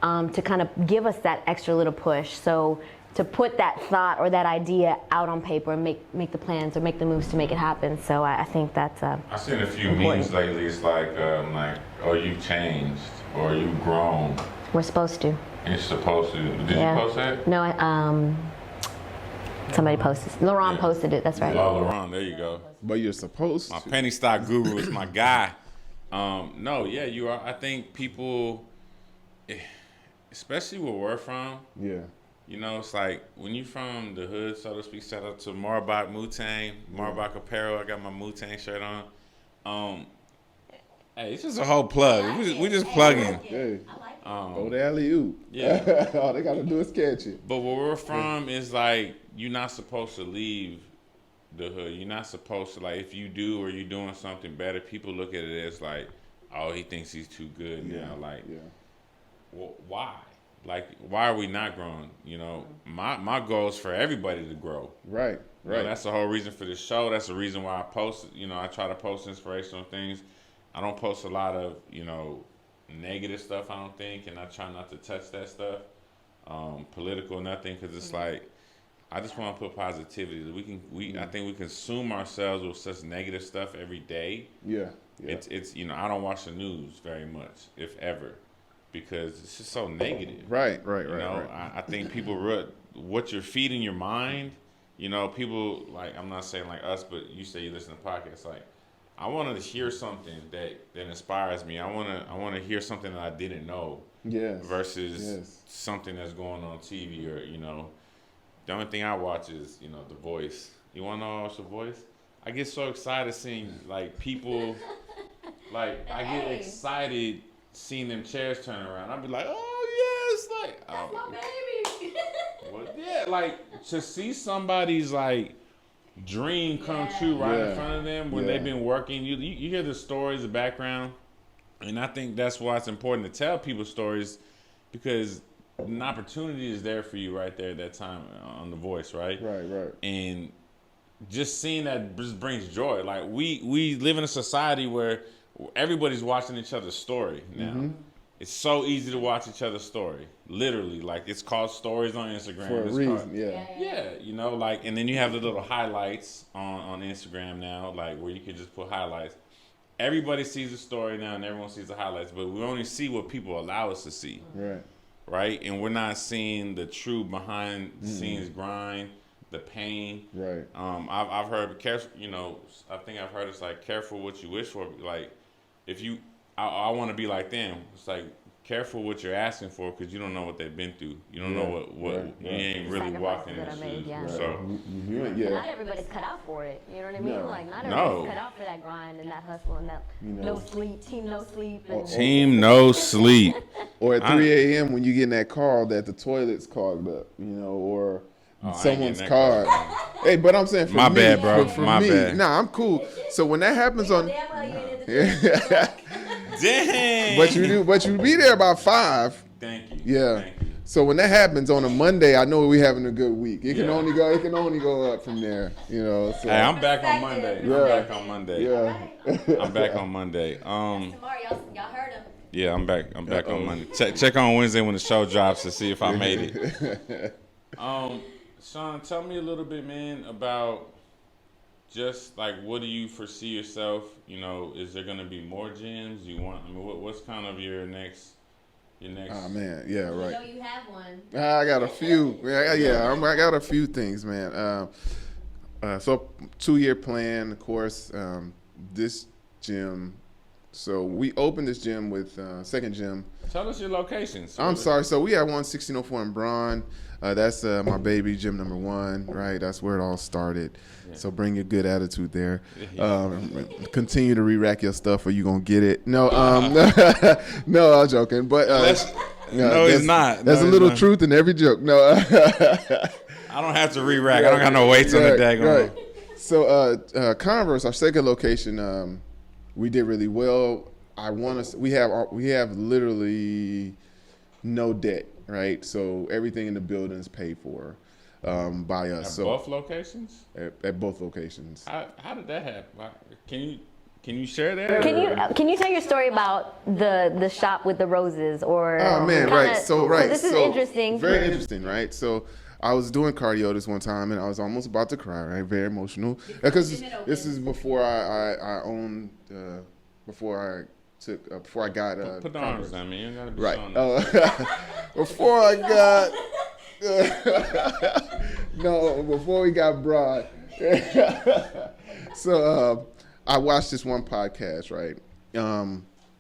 to kind of give us that extra little push. So to put that thought or that idea out on paper and make the plans or make the moves to make it happen. So I think that's I've seen a few memes lately. It's like, oh, you've changed or you've grown. We're supposed to. You're supposed to. Did you post that? No, somebody posted. Laurent posted it. That's right. Oh, Laurent, there you go. But you're supposed to. My penny stock guru is my guy. No, yeah, you are. I think people, especially where we're from. Yeah. You know, it's like when you from the hood, so to speak. Shout out to Marbach Wu-Tang, Marbach Apparel. I got my Wu-Tang shirt on. Hey, it's just a whole plug. We just plugging. Hey. Go to alley-oop. Yeah. All they got to do is catch it. But where we're from is like, you're not supposed to leave the hood. You're not supposed to, like, if you do or you're doing something better, people look at it as like, oh, he thinks he's too good now. Like, well, why? Like, why are we not growing? You know, my goal is for everybody to grow. Right. You know, that's the whole reason for this show. That's the reason why I post, you know, I try to post inspirational things. I don't post a lot of, you know, negative stuff, I don't think, and I try not to touch that stuff, political, nothing, because it's like, I just want to put positivity. I think we consume ourselves with such negative stuff every day. It's you know, I don't watch the news very much, if ever, because it's just so negative. Right. You know, I think people what you're feeding your mind. You know, people, like, I'm not saying like us, but you say you listen to podcasts, like, I want to hear something that inspires me. I want to hear something that I didn't know. Versus something that's going on TV, or, you know, the only thing I watch is, you know, The Voice. You want to know what's The Voice? I get so excited seeing, like, people, like, I get excited seeing them chairs turn around. I'll be like, oh yes, like, that's my baby. Well, yeah, like, to see somebody's, like, dream come true right in front of them when they've been working. You hear the stories, the background, and I think that's why it's important to tell people stories, because an opportunity is there for you right there at that time on The Voice, right? Right. And just seeing that just brings joy. Like we live in a society where everybody's watching each other's story now. Mm-hmm. It's so easy to watch each other's story. Literally, like it's called stories on Instagram. For a it's reason, called, yeah. you know, like, and then you have the little highlights on Instagram now, like where you can just put highlights. Everybody sees the story now, and everyone sees the highlights, but we only see what people allow us to see. Right, and we're not seeing the true behind the scenes grind, the pain. Right. I've heard careful. You know, I think I've heard it's like careful what you wish for. Like, if you, I want to be like them. It's like careful what you're asking for because you don't know what they've been through. You don't know what you ain't really walking in shoes. So not everybody's cut out for it. You know what I mean? Like not everybody's cut out for that grind and that hustle and that no sleep, team no sleep. And team no sleep. Or at 3 a.m. when you get in that call that the toilet's clogged up, you know, or someone's car. Hey, but I'm saying for my me, bad, bro. For my me, bad. Nah, I'm cool. So when that happens on, dang. But you be there about 5. Thank you. Yeah. Thank you. So when that happens on a Monday, I know we're having a good week. It can only go up from there, you know. So. Hey, I'm back on Monday. Yeah. I'm back on Monday. Yeah. I'm back on Monday. Tomorrow, y'all heard him. Yeah, I'm back. I'm back on Monday. Check on Wednesday when the show drops to see if I made it. Shawn, tell me a little bit, man, about just like what do you foresee yourself? You know, is there gonna be more gyms? What's kind of your next? Oh man, yeah, right. I know you have one. I got a few. I got a few things, man. So 2-year plan, of course. This gym. So we opened this gym with second gym. Tell us your locations. I'm sorry. So we have 1604 in Braun. That's my baby, gym number 1, right? That's where it all started. Yeah. So bring your good attitude there. Continue to re-rack your stuff or you're going to get it. No, no, I'm joking. But no, he's not. There's a little truth in every joke. No. I don't have to re-rack. I don't got no weights on the daggone. Right. So Converse, our second location, we did really well. We have literally no debt, right? So everything in the building is paid for by us. At both locations? At both locations. How did that happen? Can you share that? Can you tell your story about the shop with the roses or? Oh man, right. So this is interesting. Very interesting, right? So I was doing cardio this one time and I was almost about to cry, right? Very emotional because this is before I owned. Before I got put the arms down, man. You gotta be right. Before I got before we got broad. So I watched this one podcast, right?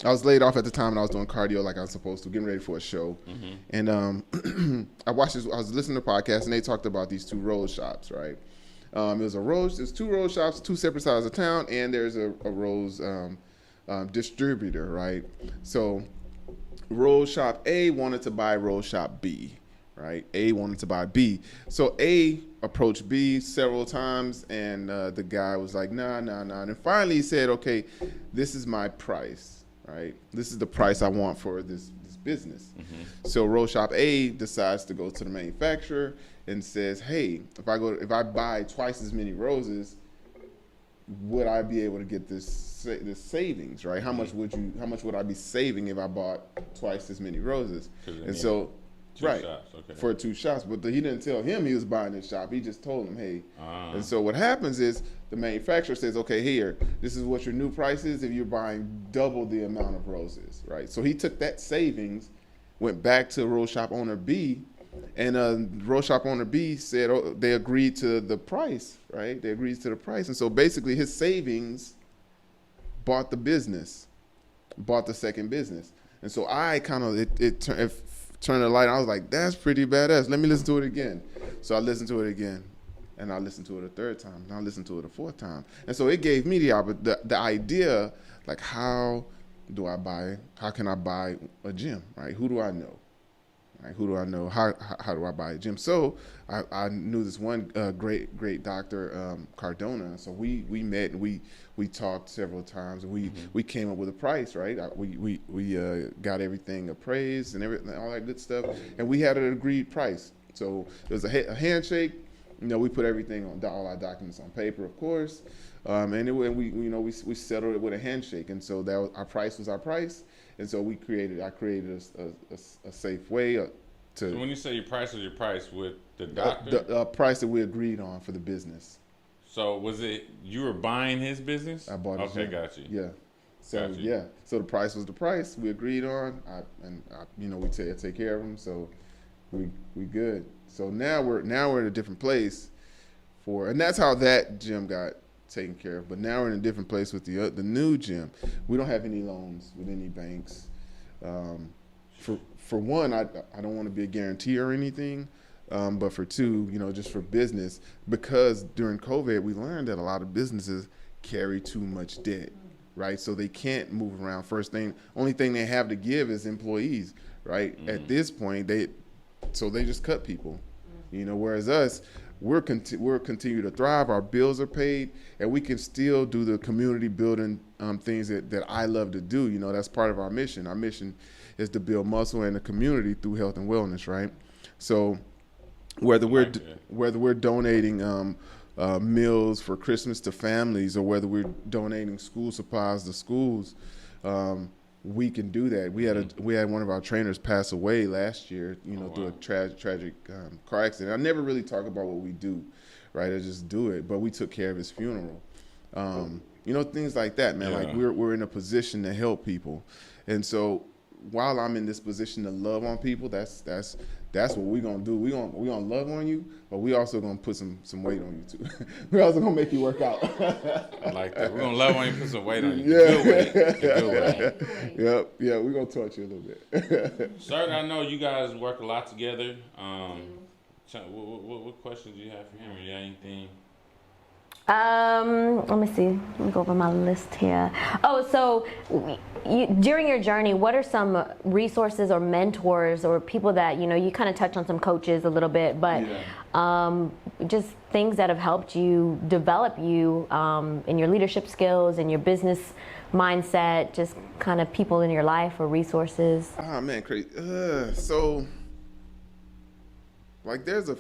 I was laid off at the time and I was doing cardio like I was supposed to, getting ready for a show. Mm-hmm. And I watched this. I was listening to podcasts and they talked about these 2 rose shops, right? There's 2 rose shops, 2 separate sides of town, and there's a rose distributor, right? So Rose Shop A wanted to buy Rose Shop B, right? A wanted to buy B. So A approached B several times, and the guy was like, nah. And finally he said, okay, this is my price, right? This is the price I want for this business. Mm-hmm. So Rose Shop A decides to go to the manufacturer and says, hey, if I buy twice as many roses, would I be able to get this savings, right? How much would I be saving if I bought twice as many roses? And so, right, shops, okay. For 2 shops, but he didn't tell him he was buying this shop. He just told him, hey. And so what happens is the manufacturer says, okay, here, this is what your new price is if you're buying double the amount of roses, right? So he took that savings, went back to Rose Shop owner B, and Rose Shop owner B said they agreed to the price, right? They agreed to the price. And so basically his savings bought the business, bought the second business. And so I kind of, it turned the light on. I was like, that's pretty badass. Let me listen to it again. So I listened to it again. And I listened to it a 3rd time. And I listened to it a 4th time. And so it gave me the idea, like how can I buy a gym, right? Who do I know? Like, who do I know? How do I buy a gym? So I knew this one great doctor, Cardona. So we met and we talked several times, and we came up with a price, right? We got everything appraised and everything, all that good stuff, and we had an agreed price. So it was a handshake. We put everything on, all our documents on paper, of course, and we settled it with a handshake. And so that was, our price was our price. And so I created a safe way to. So when you say your price was your price with the doctor? The price that we agreed on for the business. So was it you were buying his business? I bought his business. Okay, got you. Yeah. So got you. yeah. So the price was the price we agreed on. We take care of him. So we good. So now we're in a different place and that's how that gym got taken care of. But now we're in a different place with the new gym. We don't have any loans with any banks. For one, I don't want to be a guarantee or anything, but for two, just for business, because during COVID we learned that a lot of businesses carry too much debt, right? So they can't move around. Only thing they have to give is employees, right? At this point, they just cut people, whereas us, we'll continue to thrive. Our bills are paid, and we can still do the community building things that I love to do. That's part of our mission. Our mission is to build muscle in the community through health and wellness, right? So whether we're donating meals for Christmas to families, or whether we're donating school supplies to schools, we can do that. We had one of our trainers pass away last year, through a tragic car accident. I never really talk about what we do, right? I just do it. But we took care of his funeral. Things like that, man. Yeah. Like we're in a position to help people, and so while I'm in this position to love on people, that's what we're gonna do. We're gonna love on you, but we also gonna put some weight on you too. We're also gonna make you work out. I like that. We're gonna love on you, put some weight on you. Yeah. Good way. Yep. Yeah, we're gonna torture you a little bit. Sir, I know you guys work a lot together. What questions do you have for him? Or you got anything? Let me see. Let me go over my list here. Oh, so during your journey, what are some resources or mentors or people that, you kind of touched on some coaches a little bit, but just things that have helped you develop you in your leadership skills and your business mindset, just kind of people in your life or resources? Oh, man, crazy. So, like, there are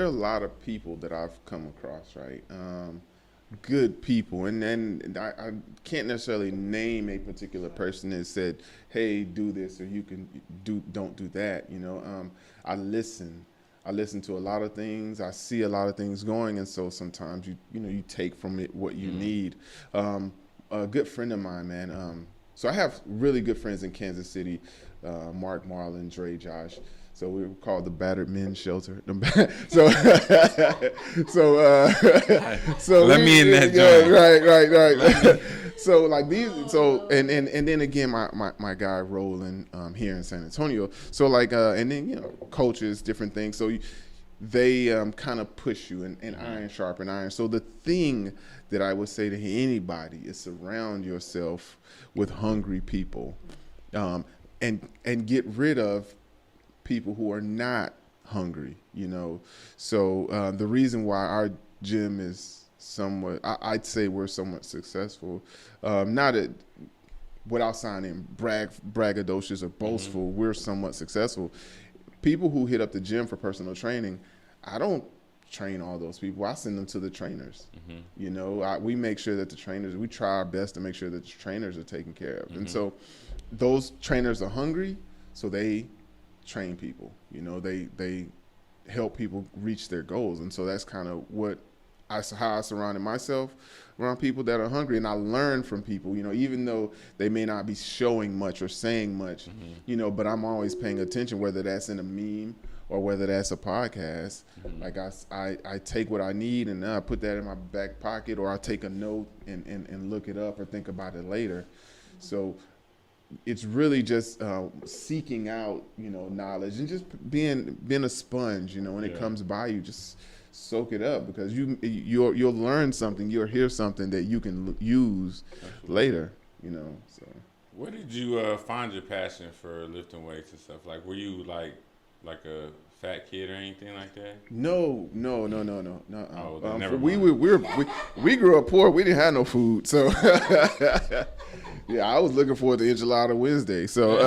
a lot of people that I've come across, right? Good people, and I can't necessarily name a particular person that said, "Hey, do this," or don't do that. I listen to a lot of things. I see a lot of things going, and so sometimes you take from it what you need. A good friend of mine, man. So I have really good friends in Kansas City, Mark, Marlon, Dre, Josh. So we were called the Battered Men's Shelter. So let me in that joint. Right. So like these, and then again, my guy Roland here in San Antonio. So like and then coaches, different things. So they kind of push you, and iron sharpen iron. So the thing that I would say to anybody is surround yourself with hungry people, and get rid of people who are not hungry, So the reason why our gym is somewhat, I'd say we're somewhat successful, without sounding braggadocious or boastful, we're somewhat successful. People who hit up the gym for personal training, I don't train all those people. I send them to the trainers. We make sure that we try our best to make sure that the trainers are taken care of. And so those trainers are hungry, so they train people, they help people reach their goals. And so that's kind of how I surrounded myself around people that are hungry. And I learn from people, even though they may not be showing much or saying much, but I'm always paying attention, whether that's in a meme or whether that's a podcast. Like I take what I need and I put that in my back pocket, or I take a note and look it up or think about it later. So it's really just seeking out, knowledge, and just being a sponge, when it comes by you, just soak it up, because you'll learn something, you'll hear something that you can use later, So where did you find your passion for lifting weights and stuff? Like, were you like like a fat kid or anything like that? No. Oh, never We grew up poor. We didn't have no food, so yeah, I was looking forward to Enchilada Wednesday. So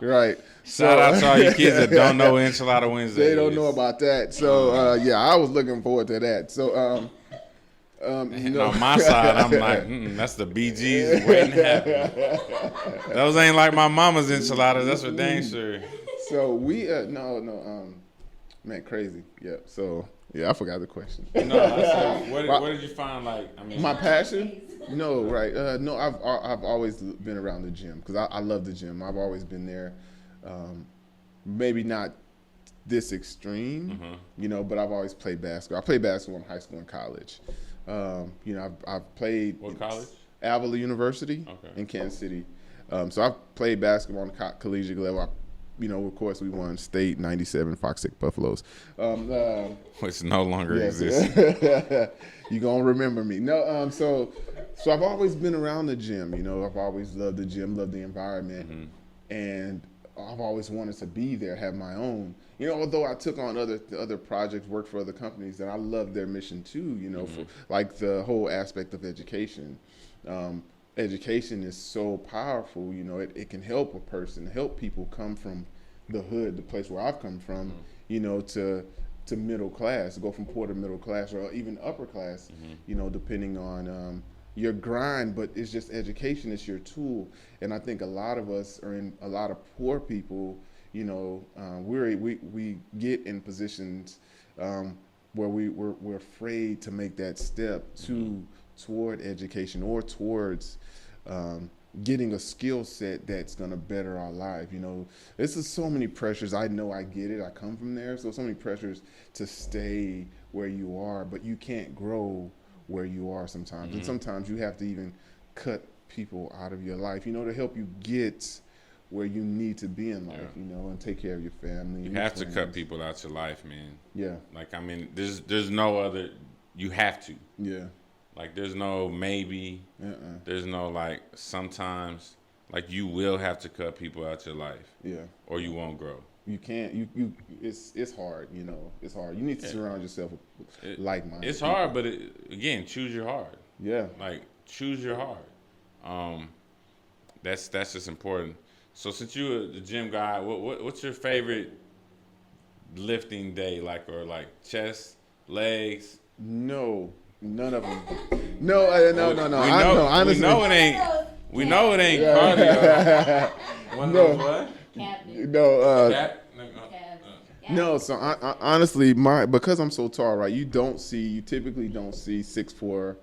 right. Shout out to all you kids that don't know Enchilada Wednesday. They don't know about that. So yeah, I was looking forward to that. So and on my side, I'm like, that's the BGs waiting to happen. Those ain't like my mama's enchiladas. That's for dang sure. So we man, crazy. Yeah. So yeah, I forgot the question. No, I said, what did you find like? I mean, my passion? No, right. No, I've always been around the gym because I love the gym. I've always been there. Maybe not this extreme, but I've always played basketball. I played basketball in high school and college. I've played. What college? Avila University in Kansas City. So I've played basketball on the collegiate level. Of course, we won state '97 Fox 6 Buffaloes. Which no longer exists. You gonna remember me? No. So I've always been around the gym. I've always loved the gym, loved the environment, and I've always wanted to be there, have my own. Although I took on other projects, worked for other companies, and I love their mission too. For like the whole aspect of education. Education is so powerful. It can help a person, help people come from the hood, the place where I've come from, to middle class, go from poor to middle class, or even upper class, depending on your grind. But it's just education is your tool, and I think a lot of us are in a lot of poor people. We get in positions where we're afraid to make that step toward education or towards getting a skill set that's going to better our life. This is so many pressures. I know, I get it. I come from there. So many pressures to stay where you are, but you can't grow where you are sometimes. And sometimes you have to even cut people out of your life, to help you get where you need to be in life, and take care of your family. You have to cut people out your life, man. Yeah. Like, I mean, there's no other, you have to. Yeah. Like, there's no maybe. There's no, like, sometimes. Like, you will have to cut people out your life. Yeah. Or you won't grow. You can't. It's hard. It's hard. You need to surround yourself with like-minded. It's hard, but again, choose your heart. Yeah. Like, choose your heart. That's just important. So since you're the gym guy, what's your favorite lifting day like, or like chest, legs? No. None of them. No. Honestly, we know it ain't cardio. No. What? No. No. So I honestly, because I'm so tall, right? You typically don't see 6'4"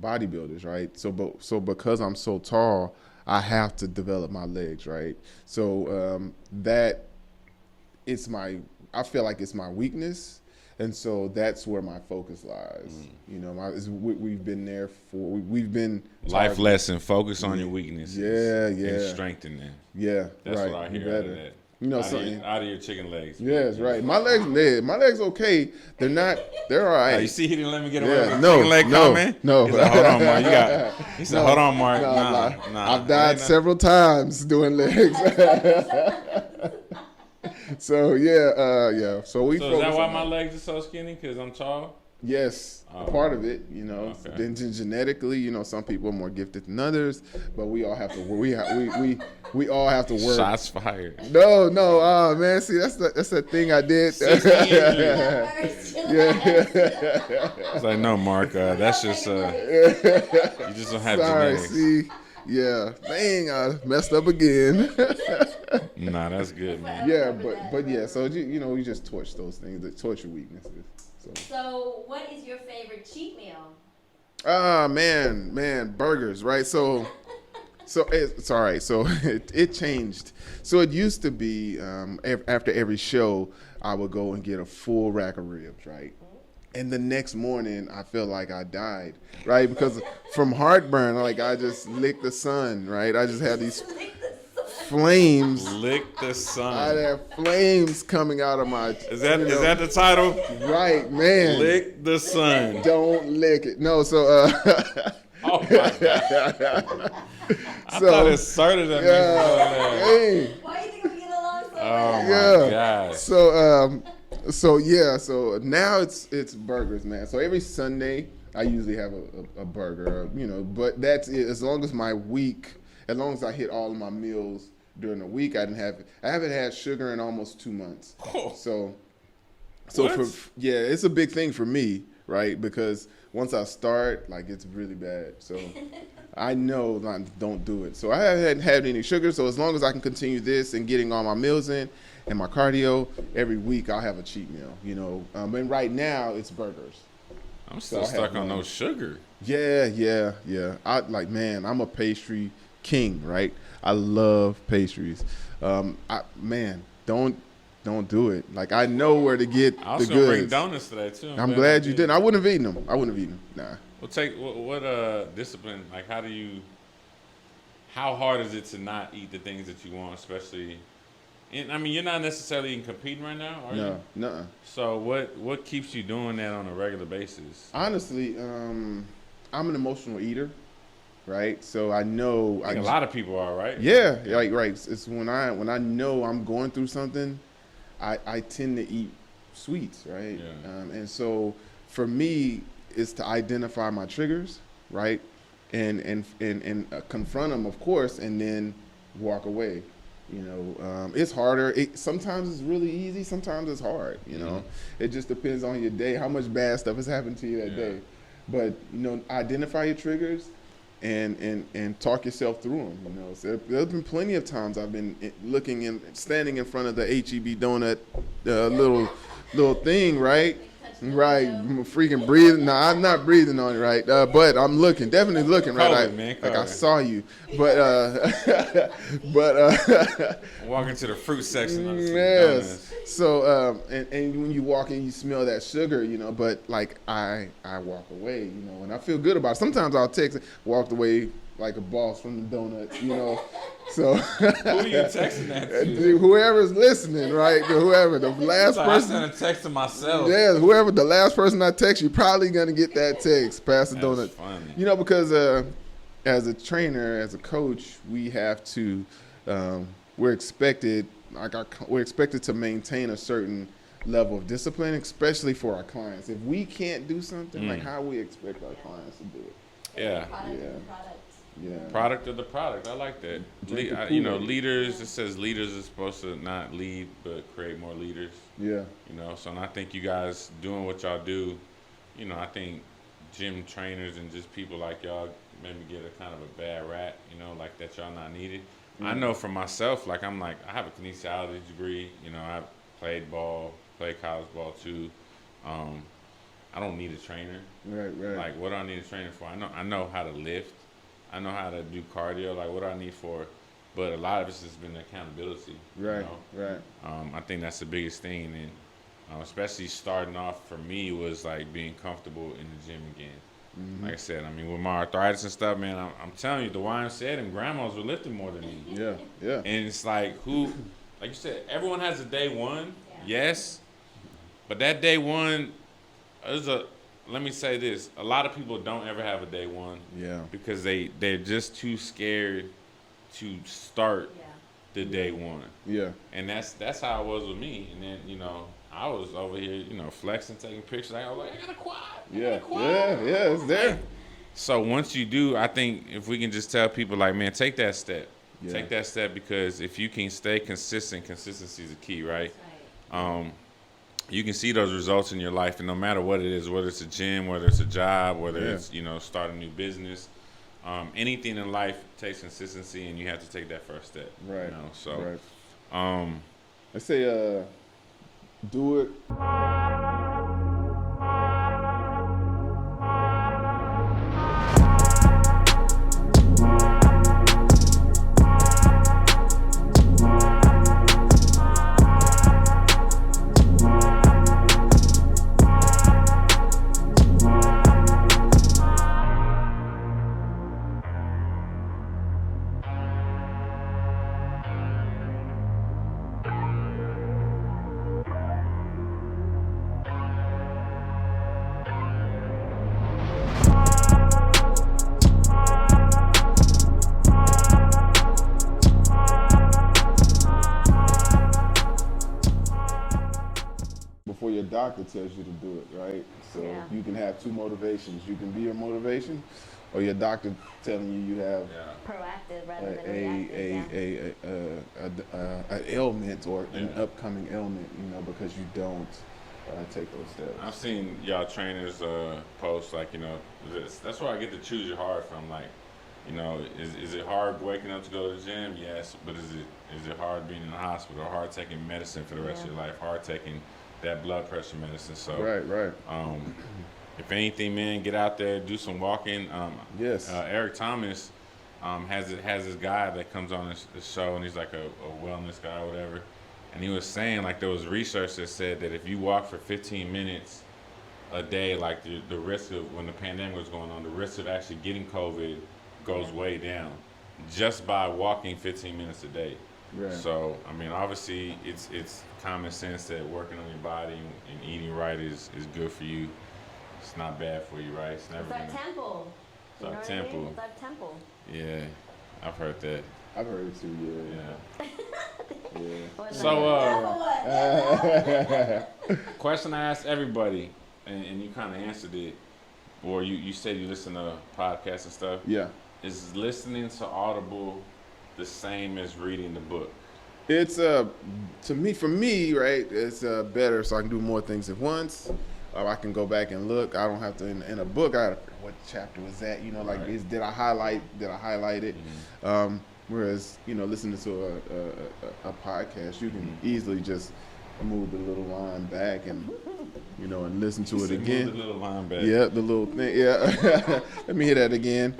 bodybuilders, right? So because I'm so tall, I have to develop my legs, right? So that it's I feel like it's my weakness. And so that's where my focus lies. We've been there we've been life lesson. Focus on your weaknesses. Yeah. And strengthen them. Yeah, that's right. what I hear out of that. Out of your chicken legs. Yes, right. My legs okay. They're all right. You see, he didn't let me get away with no, chicken leg comment? No. He said, hold on, Mark. He said, hold on, Mark. Nah. I've died several times doing legs. So yeah. So is that why my legs are so skinny? Because I'm tall? Yes, part of it. Okay. Then genetically, some people are more gifted than others, but we all have to. We all have to work. Shots fired. No. Man, see, that's the thing I did. Yeah. It's like, no, Mark. That's just you just don't have genetics. See. Yeah, dang, I messed up again. Nah, that's good, man. Yeah, but yeah, so you just torch those things, torch your weaknesses. So what is your favorite cheat meal? Man, burgers, right? So it's all right. So it changed. So it used to be after every show, I would go and get a full rack of ribs, right? And the next morning, I feel like I died, right? Because from heartburn, I just licked the sun, right? I just had these flames. Lick the sun. I had flames coming out of my. Is that the title? Right, man. Lick the sun. Don't lick it. No, so. Oh my God. I thought it started at Hey. Why do you think we get along so Oh my gosh. So now it's burgers, man. So every Sunday I usually have a burger, but that's it. As long as I hit all of my meals during the week, I haven't had sugar in almost 2 months. Oh. So What? it's a big thing for me, right? Because once I start, like, it's really bad. So I know I don't do it. So I haven't had any sugar. So as long as I can continue this and getting all my meals in and my cardio, every week I'll have a cheat meal, and right now it's burgers. I'm still stuck on no sugar. Yeah. I'm a pastry king, right? I love pastries. Don't do it. Like, I know where to get I the was gonna bring goods. donuts today too. I'm glad you didn't. I wouldn't have eaten them. Nah. Well, take what discipline? Like, how hard is it to not eat the things that you want, especially? And I mean, you're not necessarily competing right now, are you? No. So what keeps you doing that on a regular basis? Honestly, I'm an emotional eater, right? So I know A lot of people are, right? Yeah, like, right. It's when I know I'm going through something, I tend to eat sweets, right? Yeah. And so for me, it's to identify my triggers, right, and confront them, of course, and then walk away. It's harder. Sometimes it's really easy. Sometimes it's hard. It just depends on your day, how much bad stuff has happened to you that day. But identify your triggers and talk yourself through them. So there's been plenty of times I've been standing in front of the HEB donut little thing, right? Right, I'm freaking breathing. No, I'm not breathing on it, right? But I'm definitely looking, right? I saw you, but walking to the fruit section. Yes. So and when you walk in, you smell that sugar, But like I walk away, and I feel good about it. Sometimes I'll walked away like a boss from the donuts, So who are you texting that to? Whoever's listening, right? Whoever the last person. I sent a text to myself. Yeah, whoever the last person I text, you're probably gonna get that text. Pass the donut. That's funny. Because as a trainer, as a coach, we have to. We're expected to maintain a certain level of discipline, especially for our clients. If we can't do something, like, how we expect our clients to do it? Yeah. Product of the product. I like that. Leaders. It says leaders are supposed to not lead, but create more leaders. Yeah. So and I think you guys doing what y'all do. I think gym trainers and just people like y'all maybe get a kind of a bad rap. Like that y'all not needed. Mm-hmm. I know for myself, I have a kinesiology degree. I played college ball too. I don't need a trainer. Right. Like, what do I need a trainer for? I know how to lift. I know how to do cardio. Like, what do I need for? But a lot of it's just been accountability. Right. I think that's the biggest thing, and especially starting off for me was like being comfortable in the gym again. Mm-hmm. Like I said, with my arthritis and stuff, man, I'm telling you, the YMCA and grandmas were lifting more than me. Yeah. And it's like like you said, everyone has a day one, yes, but that day one let me say this. A lot of people don't ever have a day one. Yeah. Because they're just too scared to start the day one. Yeah. And that's how it was with me. And then, I was over here, flexing, taking pictures. I was like, I got a quad. Yeah, it's there. So once you do, I think if we can just tell people, like, man, take that step. Yeah. Take that step, because if you can stay consistent, consistency is the key, right? You can see those results in your life, and no matter what it is, whether it's a gym, whether it's a job, whether it's, start a new business, anything in life takes consistency, and you have to take that first step. Right. So, let's say, do it. doctor tells you to do it, right? So Yeah. you can have two motivations. You can be your motivation, or your doctor telling you have Proactive rather than reactive. an ailment or an upcoming ailment, because you don't take those steps. I've seen y'all trainers post like, that's where I get to choose your hard from. Like, is it hard waking up to go to the gym? Yes, but is it hard being in the hospital? Hard taking medicine for the rest of your life? Hard taking that blood pressure medicine? So Right. If anything, man, get out there, do some walking. Yes. Eric Thomas has this guy that comes on the show, and he's like a wellness guy or whatever. And he was saying, like, there was research that said that if you walk for 15 minutes a day, like the risk of, when the pandemic was going on, the risk of actually getting COVID goes way down just by walking 15 minutes a day. Right. So, I mean, obviously, it's common sense that working on your body and eating right is good for you. It's not bad for you, right? It's never It's our temple. It's our temple. It's our temple. Yeah, I've heard that. I've heard it too, yeah. So, question I asked everybody, and you kind of answered it, or you said you listen to podcasts and stuff. Yeah. Is listening to Audible the same as reading the book? It's for me, right? It's better, so I can do more things at once. I can go back and look. I don't have to in a book. What chapter was that? Did I highlight it? Mm-hmm. Whereas listening to a podcast, you can easily just move the little line back and and listen to it again. Move the little line back. Yeah, the little thing. Yeah, let me hear that again.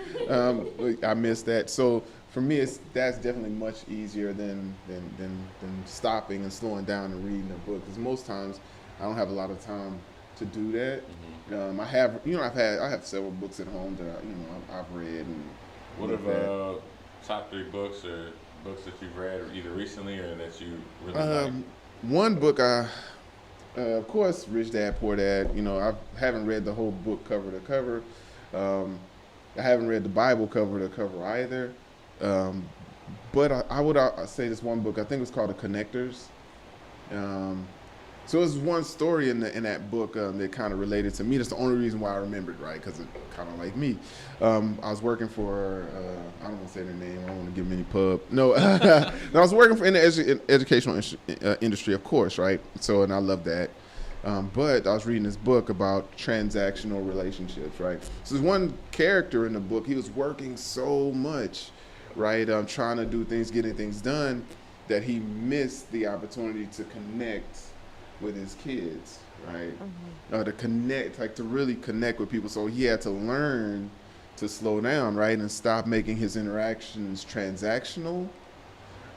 I missed that. So for me, that's definitely much easier than stopping and slowing down and reading a book. Because most times I don't have a lot of time to do that. Mm-hmm. I have several books at home that I've read. And what are top 3 books or books that you've read either recently or that you really like? One book of course, Rich Dad Poor Dad. I haven't read the whole book cover to cover. I haven't read the Bible cover to cover either. But I would say this one book. I think it's called The Connectors. So it's one story in that book that kind of related to me. That's the only reason why I remembered, right? Because it kind of like me. I was working for, I don't want to say their name. I don't want to give them any pub. No, no, I was working in the educational industry, of course, right? So, and I love that. But I was reading this book about transactional relationships, right? So there's one character in the book. He was working so much, right? Trying to do things, getting things done, that he missed the opportunity to connect with his kids, right? Mm-hmm. To connect, like to really connect with people. So he had to learn to slow down, right? And stop making his interactions transactional,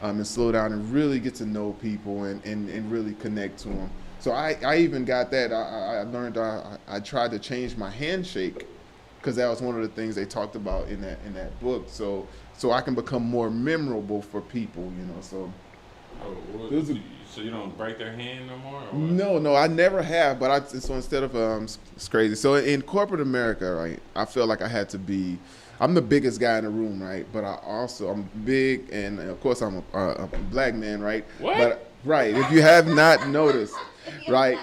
and slow down and really get to know people and really connect to them. So I even got that. I learned, I tried to change my handshake because that was one of the things they talked about in that book. So I can become more memorable for people, so. So you don't break their hand no more? Or what? No, I never have. But so instead of it's crazy. So in corporate America, right, I feel like I had to be. I'm the biggest guy in the room, right? But I'm big, and of course I'm a black man, right? What? But right, if you have not noticed, right?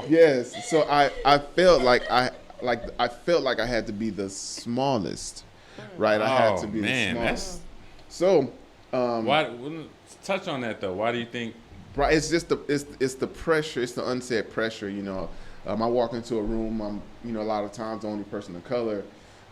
Yes. So I felt like I felt like I had to be the smallest, right? I had to be the smallest. So why? Touch on that though. Why do you think? Right, it's just it's the pressure, it's the unsaid pressure. I walk into a room, I'm a lot of times the only person of color,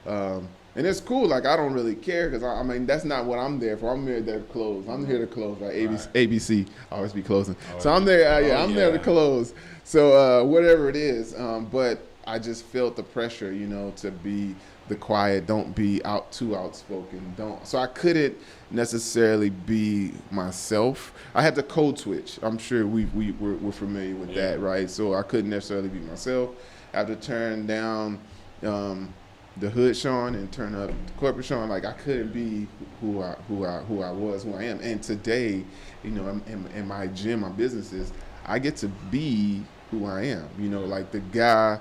and it's cool. Like I don't really care because I mean that's not what I'm there for. I'm here to close. I'm here to close. Right, ABC always be closing. So I'm there. I'm there to close. So whatever it is, but I just felt the pressure, to be the quiet, don't be too outspoken, so I couldn't necessarily be myself. I had to code switch. I'm sure we're familiar with that, right? So I couldn't necessarily be myself. I had to turn down the hood Shawn and turn up the corporate Shawn. Like I couldn't be who I was, who I am. And today, in my gym, my businesses, I get to be who I am. Like the guy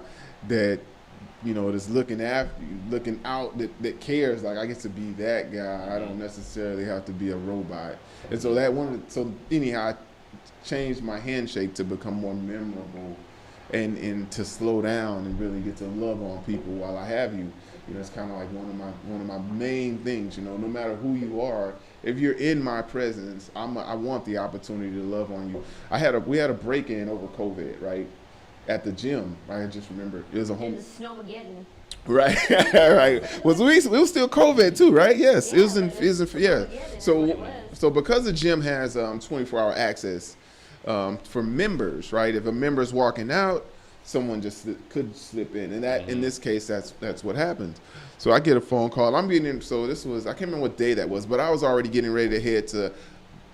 that that's looking after you, looking out, that cares. Like I get to be that guy. I don't necessarily have to be a robot. And so anyhow, I changed my handshake to become more memorable and to slow down and really get to love on people while I have you. It's kind of like one of my main things. No matter who you are, if you're in my presence, I want the opportunity to love on you. We had a break-in over COVID, right, at the gym. I just remember it was a home. Snowmageddon. Right, right. Was it was still COVID too, right? Yes, yeah, yeah. So because the gym has 24-hour access for members, right? If a member's walking out, someone just could slip in, and that in this case, that's what happened. So I get a phone call. I'm getting in. So this was, I can't remember what day that was, but I was already getting ready to head to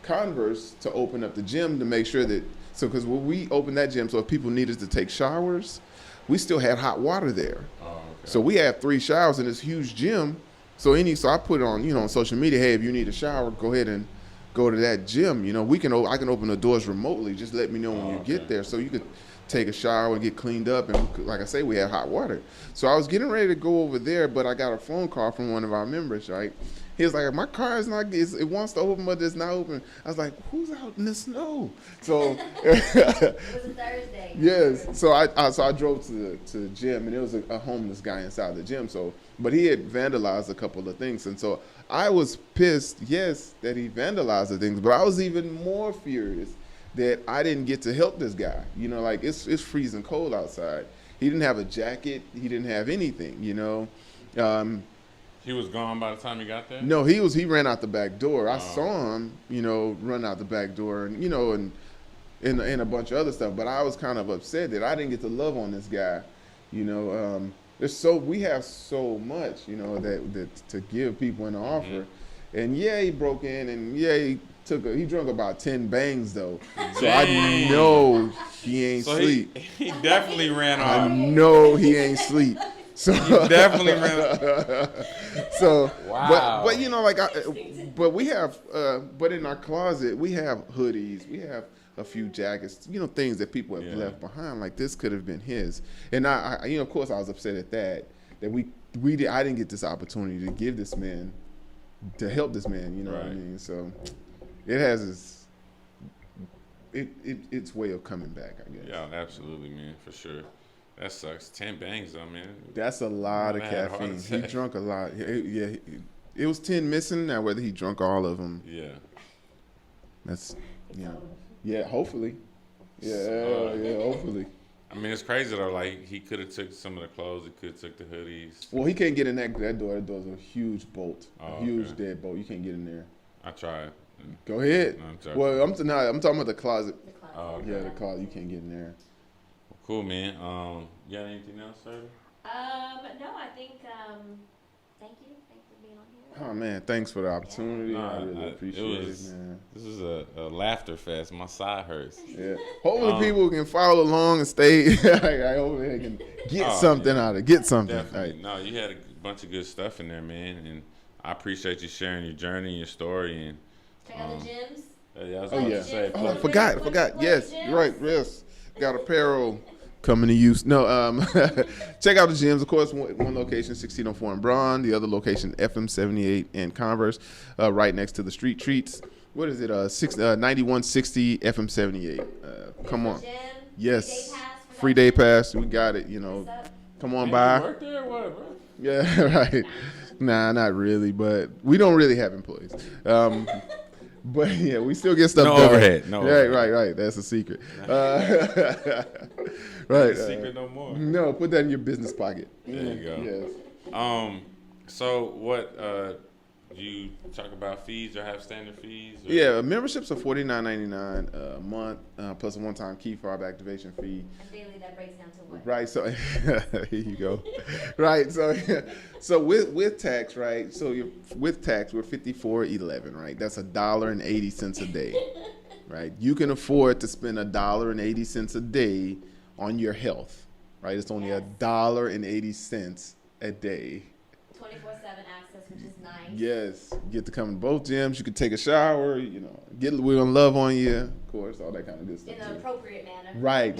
Converse to open up the gym to make sure that, because when we opened that gym, so if people needed to take showers, we still had hot water there. Oh, okay. So we had 3 showers in this huge gym. So I put it on, on social media, hey, if you need a shower, go ahead and go to that gym. I can open the doors remotely. Just let me know when you get there, so you could take a shower and get cleaned up. And like I say, we had hot water. So I was getting ready to go over there, but I got a phone call from one of our members, right? He was like, my car is not, it wants to open, but it's not open. I was like, who's out in the snow? So it was a Thursday. Yes. So I drove to the gym, and there was a homeless guy inside the gym. But he had vandalized a couple of things. And so I was pissed, yes, that he vandalized the things, but I was even more furious that I didn't get to help this guy. Like it's freezing cold outside. He didn't have a jacket. He didn't have anything, He was gone by the time you got there? No, he ran out the back door. I saw him, run out the back door, and and a bunch of other stuff. But I was kind of upset that I didn't get to love on this guy. We have so much, that to give people an offer. And yeah, he broke in, and yeah, he drunk about 10 bangs though. So I know he ain't sleep. He definitely ran off. I know he ain't sleep. So he definitely ran. So wow. But we have but in our closet we have hoodies, we have a few jackets, things that people have left behind. Like this could have been his. And I of course I was upset at that I didn't get this opportunity to give this man, to help this man, what I mean? So it has its way of coming back, I guess. Yeah, absolutely, man, for sure. That sucks. 10 bangs, though, man. That's a lot of caffeine. He drunk a lot. It was 10 missing. Now, whether he drunk all of them. Yeah. That's, yeah, hopefully. Yeah, hopefully. I mean, it's crazy, though. Like, he could have took some of the clothes. He could have took the hoodies. Well, he can't get in that door. That door's a huge bolt. A huge dead bolt. You can't get in there. I tried. Go ahead. No, well, I'm talking about the closet. Oh, okay. Yeah, the closet. You can't get in there. Cool, man. You got anything else, sir? No, I think, thank you. Thanks for being on here. Oh, man, thanks for the opportunity. Yeah. I really appreciate it, man. This is a laughter fest. My side hurts. Yeah. Hopefully people can follow along and stay. I hope they can get something out of it. Get something. Definitely. Right. No, you had a bunch of good stuff in there, man. And I appreciate you sharing your journey and your story. And check out the gyms. Yeah, I was going to say. I forgot. Yes, you're right. Yes. Got apparel coming to use. No, check out the gyms. Of course, one location, 1604 in Braun. The other location, FM78 in Converse, right next to the Street Treats. What is it? 9160 FM78. Come on. Gym, yes. Free day pass. We got it. Come on by. You work there or what, bro? Yeah, right. Nah, not really, but we don't really have employees. But yeah, we still get stuff done. Overhead. No overhead. Right. That's a secret. Right. Secret no more. No, put that in your business pocket. There you go. Yes. So what? Do you talk about fees or have standard fees? Or? Yeah, memberships are $49.99 a month plus a one-time key fob activation fee. And daily, that breaks down to what? Right. So here you go. Right. So with tax, right? So with tax, we're $54.11, right? That's $1.80 a day, right? You can afford to spend $1.80 a day on your health, right? It's only $1.80 a day. 24/7 access, which is nice. Yes, you get to come to both gyms. You can take a shower. We're gonna love on you, of course, all that kind of good stuff. In an appropriate manner. Right.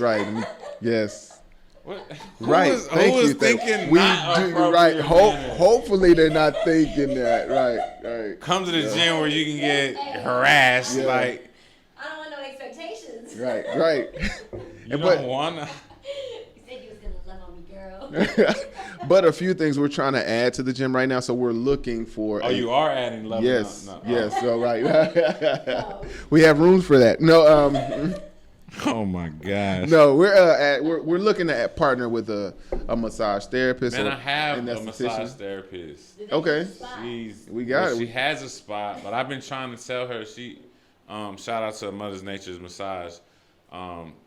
Yes. What? Right. Thank you. Thinking we not do right. Hopefully they're not thinking that. Right. Come to the gym where you can get harassed. Yeah. Like I don't want no expectations. Right. You don't want to. But a few things we're trying to add to the gym right now. So we're looking for. Oh, you are adding level. Yes. No. Yes. So right. We have rooms for that. No. Oh my gosh. No, we're looking to partner with a massage therapist. Man, I have an a esthetician. massage therapist. Okay. We got it. She has a spot, but I've been trying to tell her. She, shout out to Mother's Nature's Massage,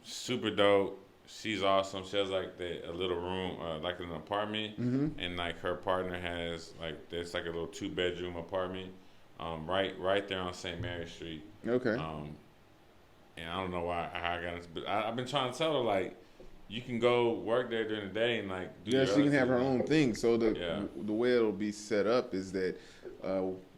super dope. She's awesome. She has like a little room, like an apartment, and like her partner has like there's like a little 2-bedroom apartment, right there on St. Mary Street. Okay. And I don't know how I got into, but I've been trying to tell her like, you can go work there during the day and like do. Yeah, she can have her own thing. So the way it'll be set up is that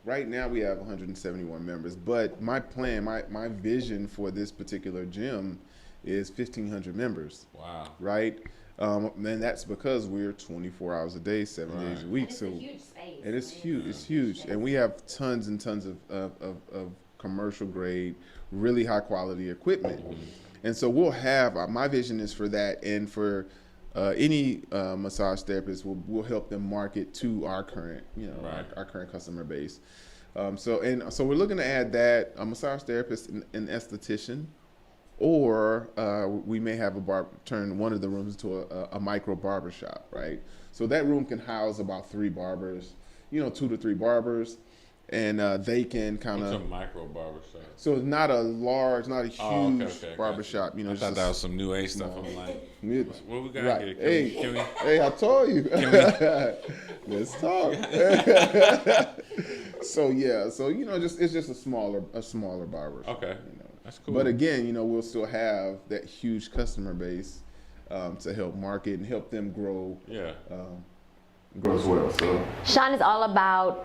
right now we have 171 members, but my plan, my vision for this particular gym is 1,500 members. Wow. Right. And that's because we're 24 hours a day, 7 days a week. And it's a huge space. And it's huge. It's huge, and we have tons and tons of commercial grade, really high quality equipment. And so we'll have, my vision is for that, and for any massage therapist, we'll help them market to our current, our current customer base. So we're looking to add that, a massage therapist, an esthetician, or we may have turn one of the rooms into a micro barber shop, right? So that room can house about 3 barbers, 2 to 3 barbers. And they can kind of. What's a micro barbershop? So it's not a large, not a huge barbershop. I thought that was some new age stuff. I'm like, what we got right. here? Hey, I told you. Let's talk. So it's just a smaller barber. Okay, that's cool. But again, we'll still have that huge customer base to help market and help them grow. Yeah. Grow as well. So Shawn is all about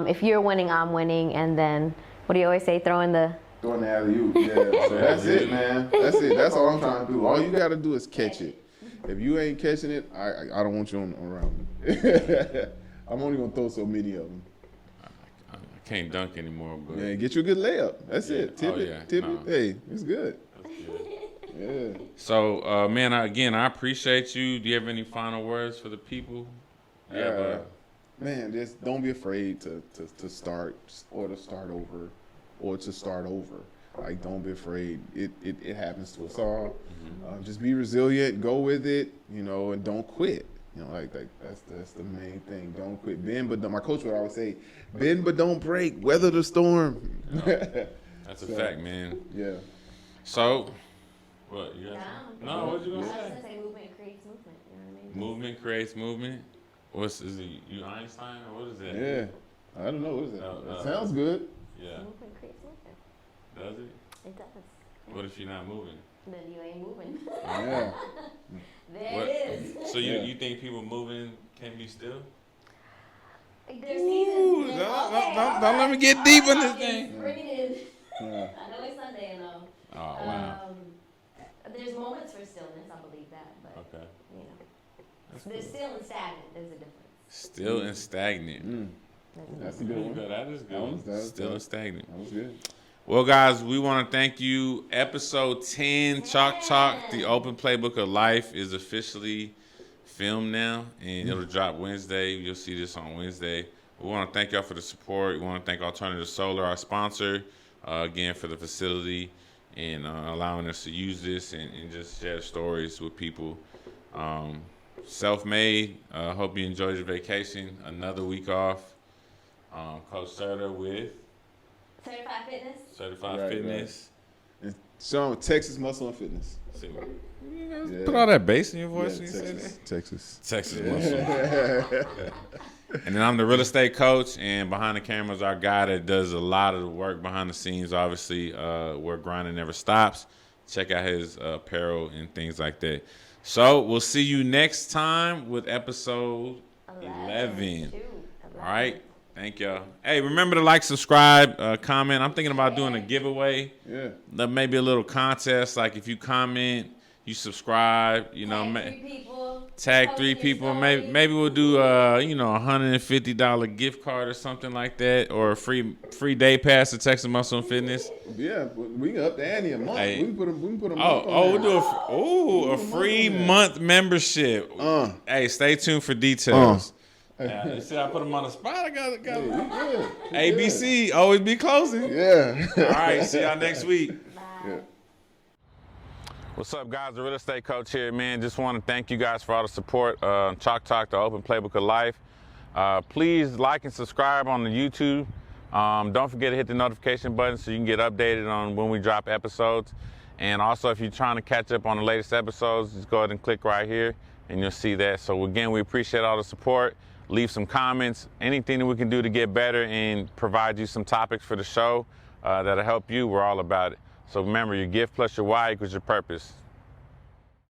if you're winning, I'm winning, and then what do you always say? Throwing the alley-oop. Yeah. So that's it, man. That's it. That's all I'm trying to do. All you got to do is catch it. If you ain't catching it, I don't want you around me. I'm only gonna throw so many of them. I can't dunk anymore, but yeah, get you a good layup. That's it. Tip it. Hey, it's good. That's good. Yeah. So, man, again, I appreciate you. Do you have any final words for the people? Man, just don't be afraid to start or to start over. Like, don't be afraid. It happens to us all. Just be resilient. Go with it. And don't quit. Like that's the main thing. Don't quit. Bend, but my coach would always say, bend but don't break. Weather the storm. That's a fact, man. Yeah. So, what you got? No, what you gonna I was say? gonna say movement creates movement. You know what I mean? Movement creates movement. Is it you Einstein or what is that? Yeah. I don't know. What is that? It sounds good. Yeah. Movement creates movement. Does it? It does. Yeah. What if you're not moving? Then you ain't moving. Yeah. There it is. So you think people moving can be still? Like there's seasons. Don't let me get deep in this thing. Bring it in. Yeah. I know it's Sunday and all. Oh wow. There's moments for stillness. I believe that, but Okay. There's still and stagnant. There's a difference. Still and stagnant. That's a good one. That is good. That was Still and stagnant. That was good. Well, guys, we want to thank you. Episode 10, Chalk Talk, the Open Playbook of Life, is officially filmed now, and it'll drop Wednesday. You'll see this on Wednesday. We want to thank y'all for the support. We want to thank Alternative Solar, our sponsor, again, for the facility and allowing us to use this and just share stories with people. Self-made. Hope you enjoyed your vacation. Another week off. Coach Serta with Certified Fitness. Certified Fitness. Right. Shawn, Texas Muscle and Fitness. See, put all that bass in your voice when you say Texas. that. Texas Muscle. And then I'm the real estate coach, and behind the camera is our guy that does a lot of the work behind the scenes, obviously, where grinding never stops. Check out his apparel and things like that. So we'll see you next time with episode 11. All right. Thank y'all. Hey, remember to like, subscribe, comment. I'm thinking about doing a giveaway. Yeah. Maybe a little contest. Like if you comment, you subscribe, Tag 3 people. Tag 3 people. Maybe we'll do $150 gift card or something like that, or a free day pass to Texas Muscle and Fitness. Yeah, we can up the ante a month. Hey. We can put a month We'll on do a free month membership. Hey, stay tuned for details. You see, I put them on the spot. I got ABC always be closing. Yeah. All right, see y'all next week. Yeah. What's up, guys? The Real Estate Coach here, man. Just want to thank you guys for all the support. Chalk Talk, the Open Playbook of Life. Please like and subscribe on the YouTube. Don't forget to hit the notification button so you can get updated on when we drop episodes. And also, if you're trying to catch up on the latest episodes, just go ahead and click right here, and you'll see that. So again, we appreciate all the support. Leave some comments, anything that we can do to get better and provide you some topics for the show that'll help you. We're all about it. So remember, your gift plus your why equals your purpose.